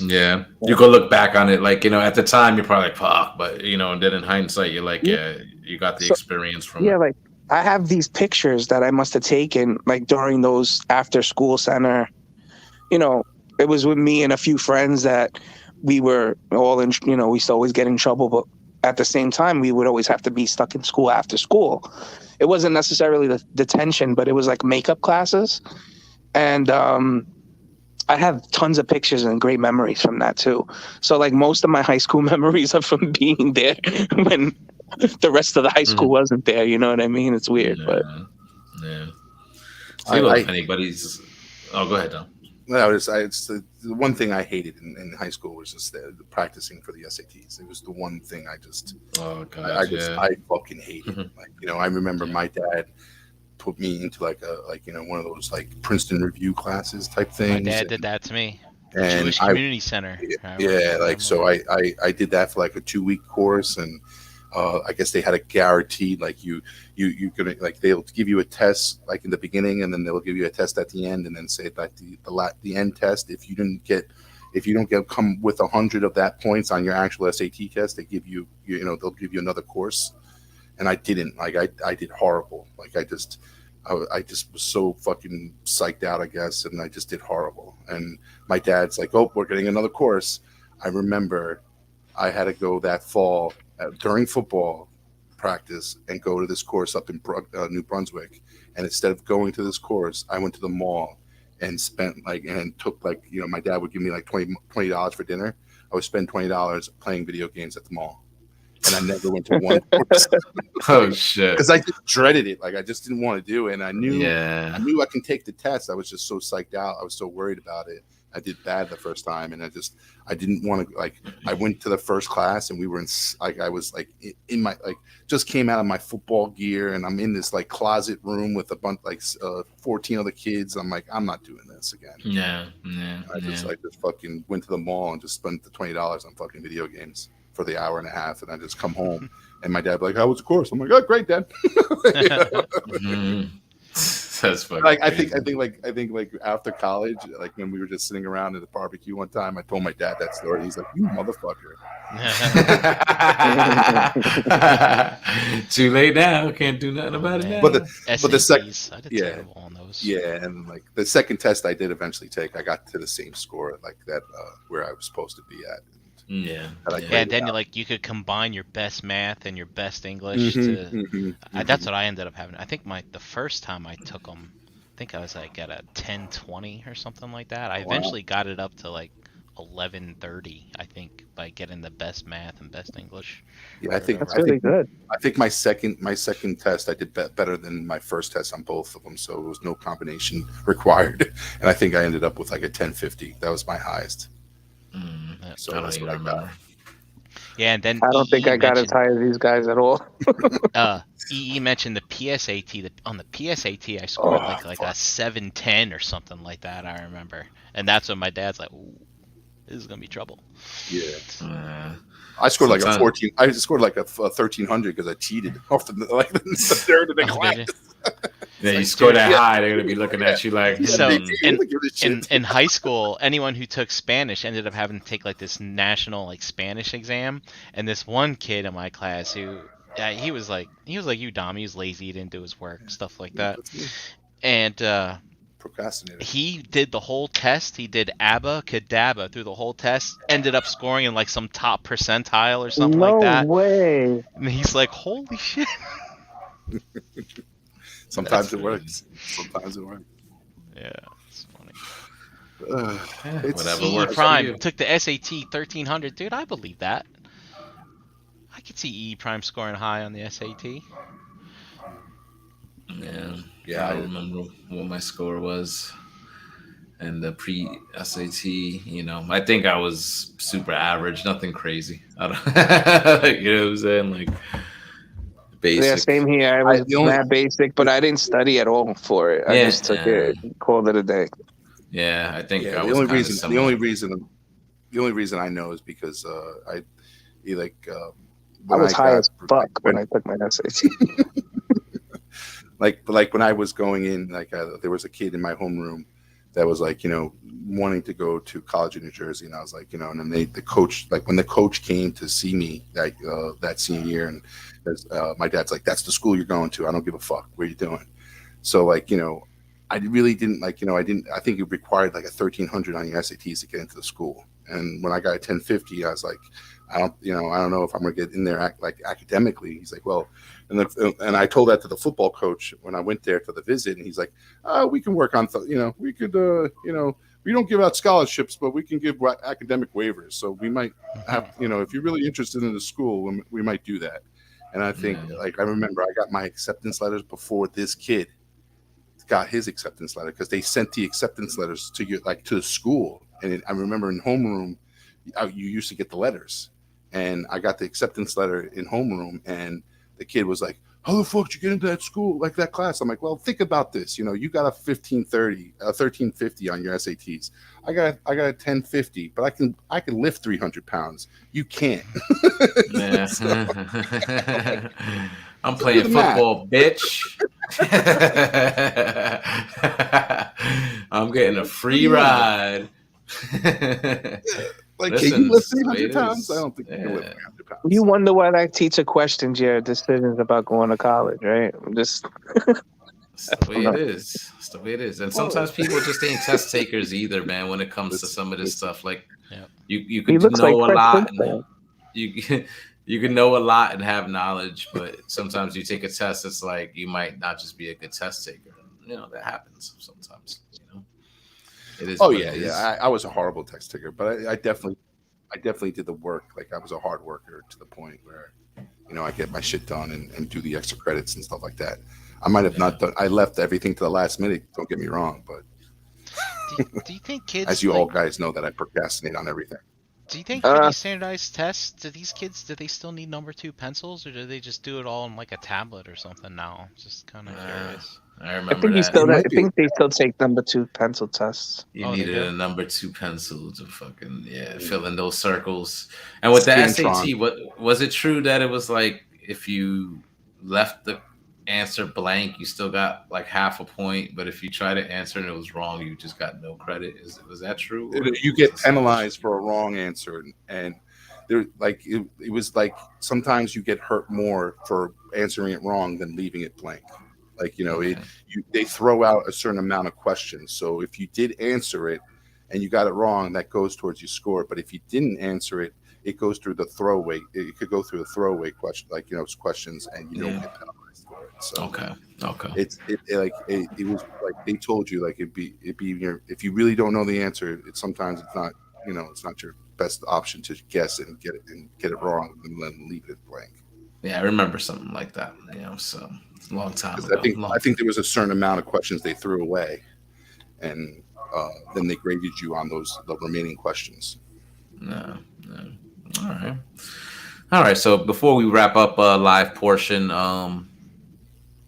Yeah, you go look back on it at the time you're probably like fuck, but and then in hindsight you're like you got the experience from it. I have these pictures that I must have taken during those after school center. It was with me and a few friends that we were all in. We used to always get in trouble, but at the same time we would always have to be stuck in school after school. It wasn't necessarily the detention, but it was makeup classes, and I have tons of pictures and great memories from that too. So most of my high school memories are from being there when the rest of the high school wasn't there. You know what I mean? It's weird, but yeah. If anybody's, go ahead, Tom. it's the one thing I hated in high school was just the practicing for the SATs. It was the one thing Oh I yeah. fucking hated. Like, I remember Yeah. my dad put me into one of those like Princeton review classes type My things, dad did that to me. and Jewish Community Center. I yeah, like remember. so I did that for like a 2 week course, and I guess they had a guaranteed like you gonna like they'll give you a test like in the beginning, and then they'll give you a test at the end, and then say that the end test, if you don't get come with 100 of that points on your actual SAT test, they give they'll give you another course. And I didn't like I did horrible. Like I just was so fucking psyched out, I guess, and I just did horrible. And my dad's like, "Oh, we're getting another course." I remember I had to go that fall during football practice and go to this course up in New Brunswick. And instead of going to this course, I went to the mall and spent and took my dad would give me like $20 for dinner. I would spend $20 playing video games at the mall, and I never went to one course Oh shit. because I just dreaded it. Like I just didn't want to do it, and I knew Yeah. I can take the test. I was just so psyched out. I was so worried about it. I did bad the first time, and I didn't want to I went to the first class, and we were I was in my just came out of my football gear, and I'm in this closet room with a bunch 14 other kids. I'm like, I'm not doing this again. Yeah. I just fucking went to the mall and just spent the $20 on fucking video games for the hour and a half, and I just come home, and my dad be like, "How was the course?" I'm like, "Oh, great, Dad." Mhm. That's fucking I think after college, when we were just sitting around at the barbecue one time, I told my dad that story. He's like, "You motherfucker." Too late now. Can't do nothing about it now. But the second, SATs, I did yeah. terrible on those. yeah, and the second test I did eventually take, I got to the same score that where I was supposed to be at. Yeah. Yeah, and then you could combine your best math and your best English that's what I ended up having. I think the first time I took them, I think I was at a 1020 or something like that. I eventually got it up to 1130, I think, by getting the best math and best English. Yeah, I think That's really good. I think my second test I did better than my first test on both of them, so there was no combination required, and I think I ended up with a 1050. That was my highest. So that's what I got. Yeah, and then I don't think I got as high as these guys at all. EE mentioned the PSAT. On the PSAT, I scored a 710 or something like that. I remember, and that's when my dad's like, "Ooh, this is gonna be trouble." Yeah. I scored a 14. I scored a 1300 because I cheated off the third of the class. Yeah, you score that high, they're gonna be looking at you like. So in high school, anyone who took Spanish ended up having to take this national Spanish exam. And this one kid in my class who he was like you, Dom. He was lazy, he didn't do his work, stuff like that. And procrastinator. He did the whole test. He did ABBA Cadabba through the whole test. Ended up scoring in some top percentile or something like that. No way. And he's like, "Holy shit!" Sometimes it works. Sometimes it works. Yeah, it's funny. Whatever E works. Prime took the SAT 1300, dude. I believe that. I could see E Prime scoring high on the SAT. Yeah. I don't remember what my score was, and the pre-SAT. I think I was super average, nothing crazy. I don't, you know what I'm saying, basic. Yeah, same here. I was that basic, but I didn't study at all for it. I just took it, called it a day. Yeah, I think the only reason I know is because I was high as fuck when I took my SAT. Like when I was going in, there was a kid in my homeroom that was wanting to go to college in New Jersey, and I was like, and then the coach, when the coach came to see me that senior year, and my dad's like, "That's the school you're going to. I don't give a fuck. What are you doing?" So I really didn't I think it required a 1300 on your SATs to get into the school, and when I got a 1050, I was like, I don't know if I'm gonna get in there academically. He's like, well, and I told that to the football coach when I went there to the visit, and he's like, we can work on we could we don't give out scholarships, but we can give academic waivers, so we might have if you're really interested in the school, we might do that. And I think I remember I got my acceptance letters before this kid got his acceptance letter because they sent the acceptance letters to to the school. And I remember in homeroom, you used to get the letters, and I got the acceptance letter in homeroom, and the kid was like, "How the fuck did you get into that school, like that class?" I'm like, "Well, think about this. You got a 1350 on your SATs. I got a 1050, but I can lift 300 pounds. You can't." Yeah. So, I'm playing football, bitch. I'm getting a free ride. Like, Listen, can you lift it's the way 300 it pounds? is. I don't think you can lift Yeah. 300 pounds. You wonder why that teacher questioned your decisions about going to college, right? It's the way it is. It's the way it is. And sometimes people just ain't test takers either, man, when it comes to some of this stuff. Like, Yep. you He could looks know like a Fresh lot Prince and fan. you can know a lot and have knowledge, but sometimes you take a test, it's like you might not just be a good test taker. That happens sometimes. It is. Oh what yeah, it is. yeah. I was a horrible text taker, but I definitely did the work. Like, I was a hard worker to the point where, I get my shit done and do the extra credits and stuff like that. I might have not done. I left everything to the last minute. Don't get me wrong, but Do you think kids, as you all guys know, that I procrastinate on everything. do you think for these standardized tests, do they still need number 2 pencils, or do they just do it all on like a tablet or something now? Just kind of curious. I I remember think that. I think they still take number 2 pencil tests. You Oh, they needed do? a number 2 pencil to fucking fill in those circles. And with the SAT, what was it true that it was like if you left the answer blank, you still got like half a point, but if you try to answer and it was wrong, you just got no credit? Was that true? You get penalized for a wrong answer, and there, like, it was like sometimes you get hurt more for answering it wrong than leaving it blank. Like, they throw out a certain amount of questions. So if you did answer it and you got it wrong, that goes towards your score. But if you didn't answer it, it goes through the throwaway. It could go through the throwaway question, like, questions, and you don't get penalized for it. So Okay. it was like they told you, like, it'd be if you really don't know the answer, sometimes it's not it's not your best option to guess and get it wrong and then leave it blank. Yeah, I remember something like that. So it's a long time ago. I think there was a certain amount of questions they threw away, and then they graded you on the remaining questions. No. All right. So before we wrap up a live portion,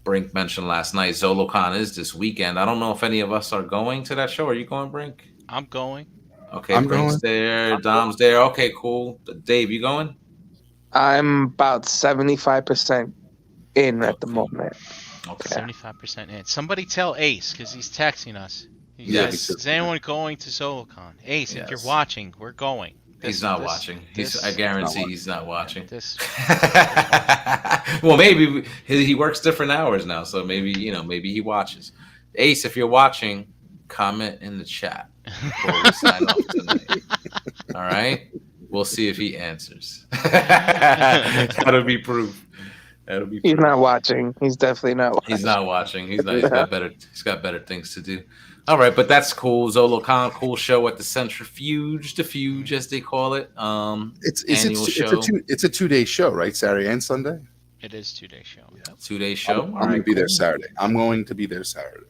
Brink mentioned last night ZoloCon is this weekend. I don't know if any of us are going to that show. Are you going, Brink? I'm going. Okay, I'm Brink's going. there. Dom's there. Okay, cool. Dave, you going? I'm about 75% in at the moment. Okay. 75% in. Somebody tell Ace, because he's texting us. Yes. Is anyone going to ZoloCon? Ace, if you're Yes. watching, we're going. He's not watching. I guarantee he's not watching. Well, maybe he works different hours now, so maybe he watches. Ace, if you're watching, comment in the chat before we sign off tonight. All right, we'll see if he answers. That'll be proof. He's not watching. He's definitely not watching. He's not watching. He's got better things to do. All right, but that's cool. ZoloCon, cool show at the Centrifuge, the Fuge as they call it. It's a 2-day show, right? Saturday and Sunday. It is 2-day show. Yep. 2-day show. I'm going to be there Saturday. I'm going to be there Saturday.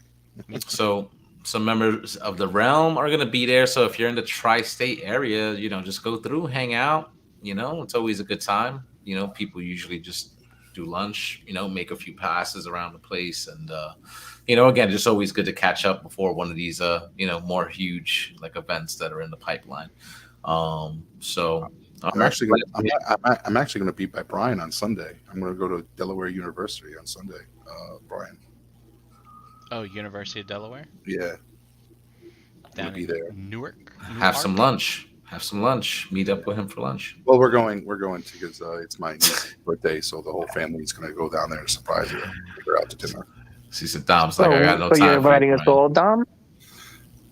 So some members of the realm are going to be there. So if you're in the tri-state area, just go through, hang out. It's always a good time. People usually just do lunch, make a few passes around the place. And, again, just always good to catch up before one of these, more huge like events that are in the pipeline. So I'm actually going to be by Brian on Sunday. I'm going to go to Delaware University on Sunday, Brian. Oh, University of Delaware? Yeah. Down I'll be there. Newark? Have some lunch. Meet up with him for lunch. Well, we're going because it's my niece's birthday, so the whole family's going to go down there and surprise her. Take her out to dinner. She said, Dom's like, I got no time. So you're inviting us all, Dom?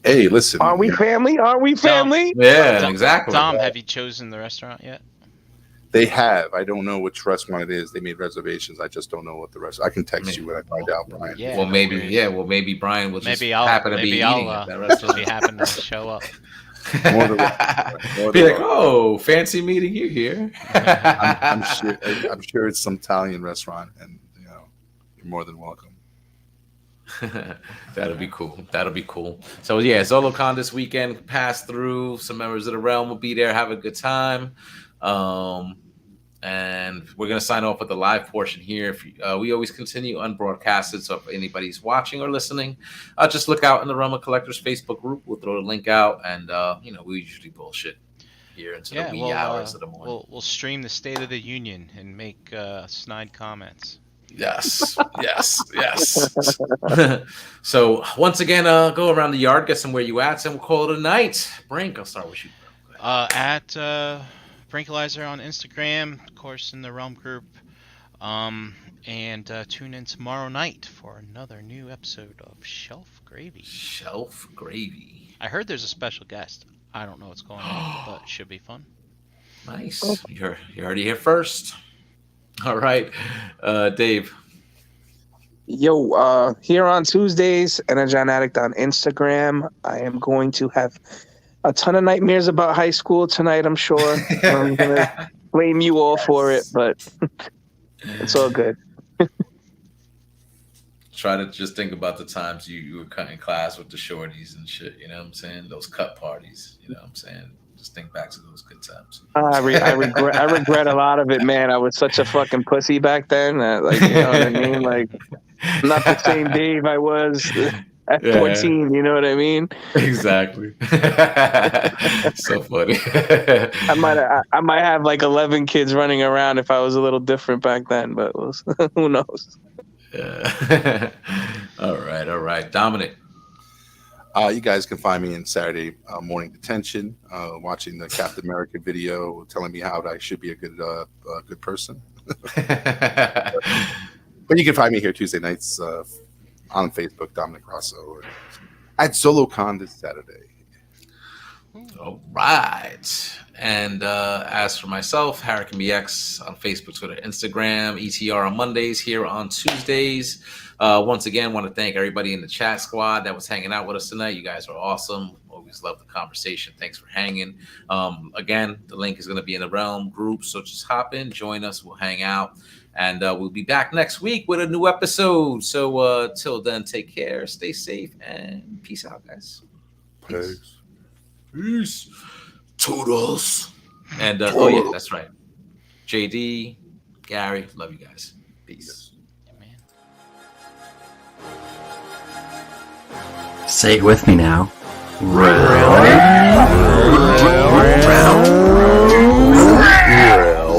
Hey, listen. Are we family? Are we family? Yeah, exactly. Dom, have you chosen the restaurant yet? They have. I don't know which restaurant it is. They made reservations. I just don't know what the restaurant. I can text you when I find out, Brian. Yeah. Well, maybe Brian will just happen to be eating at that just restaurant. be happen to show up. Be like, oh, fancy meeting you here. I'm sure it's some Italian restaurant, and you're more than welcome. That'll be cool. That'll be cool. So yeah, ZoloCon this weekend. Pass through. Some members of the realm will be there. Have a good time. And we're gonna sign off with the live portion here. If we always continue unbroadcasted, so if anybody's watching or listening, just look out in the Realm of Collectors Facebook group. We'll throw the link out, and we usually bullshit here into the wee hours of the morning. We'll stream the State of the Union and make snide comments. Yes. So once again, go around the yard, get some where you at, and we'll call it a night. Brink, I'll start with you. At Brinkalizer on Instagram, of course, in the Realm group. And tune in tomorrow night for another new episode of Shelf Gravy. Shelf Gravy. I heard there's a special guest. I don't know what's going on, but it should be fun. Nice. You're already here first. All right, Dave. Yo, here on Tuesdays, Energon Addict on Instagram. I am going to have a ton of nightmares about high school tonight, I'm sure. I'm going to blame you all for it, but it's all good. Try to just think about the times you were cutting class with the shorties and shit, you know what I'm saying? Those cut parties, you know what I'm saying? Just think back to those good times. I regret a lot of it, man. I was such a fucking pussy back then. Like, you know what I mean? Like, I'm not the same Dave I was at 14. You know what I mean? Exactly. So funny. I might have like 11 kids running around if I was a little different back then, but who knows? Yeah. All right. Dominic. You guys can find me in Saturday morning detention, watching the Captain America video, telling me how I should be a good person. But you can find me here Tuesday nights on Facebook, Dominic Rosso, at ZoloCon this Saturday. All right. And as for myself, Harrican BX on Facebook, Twitter, Instagram, ETR on Mondays, here on Tuesdays. Once again, want to thank everybody in the chat squad that was hanging out with us tonight. You guys are awesome. Always love the conversation. Thanks for hanging. Again, the link is going to be in the Realm group, so just hop in, join us. We'll hang out, and we'll be back next week with a new episode. So till then, take care, stay safe, and peace out, guys. Peace. Toodles. And oh yeah, that's right. JD, Gary, love you guys. Peace. Say it with me now. Round.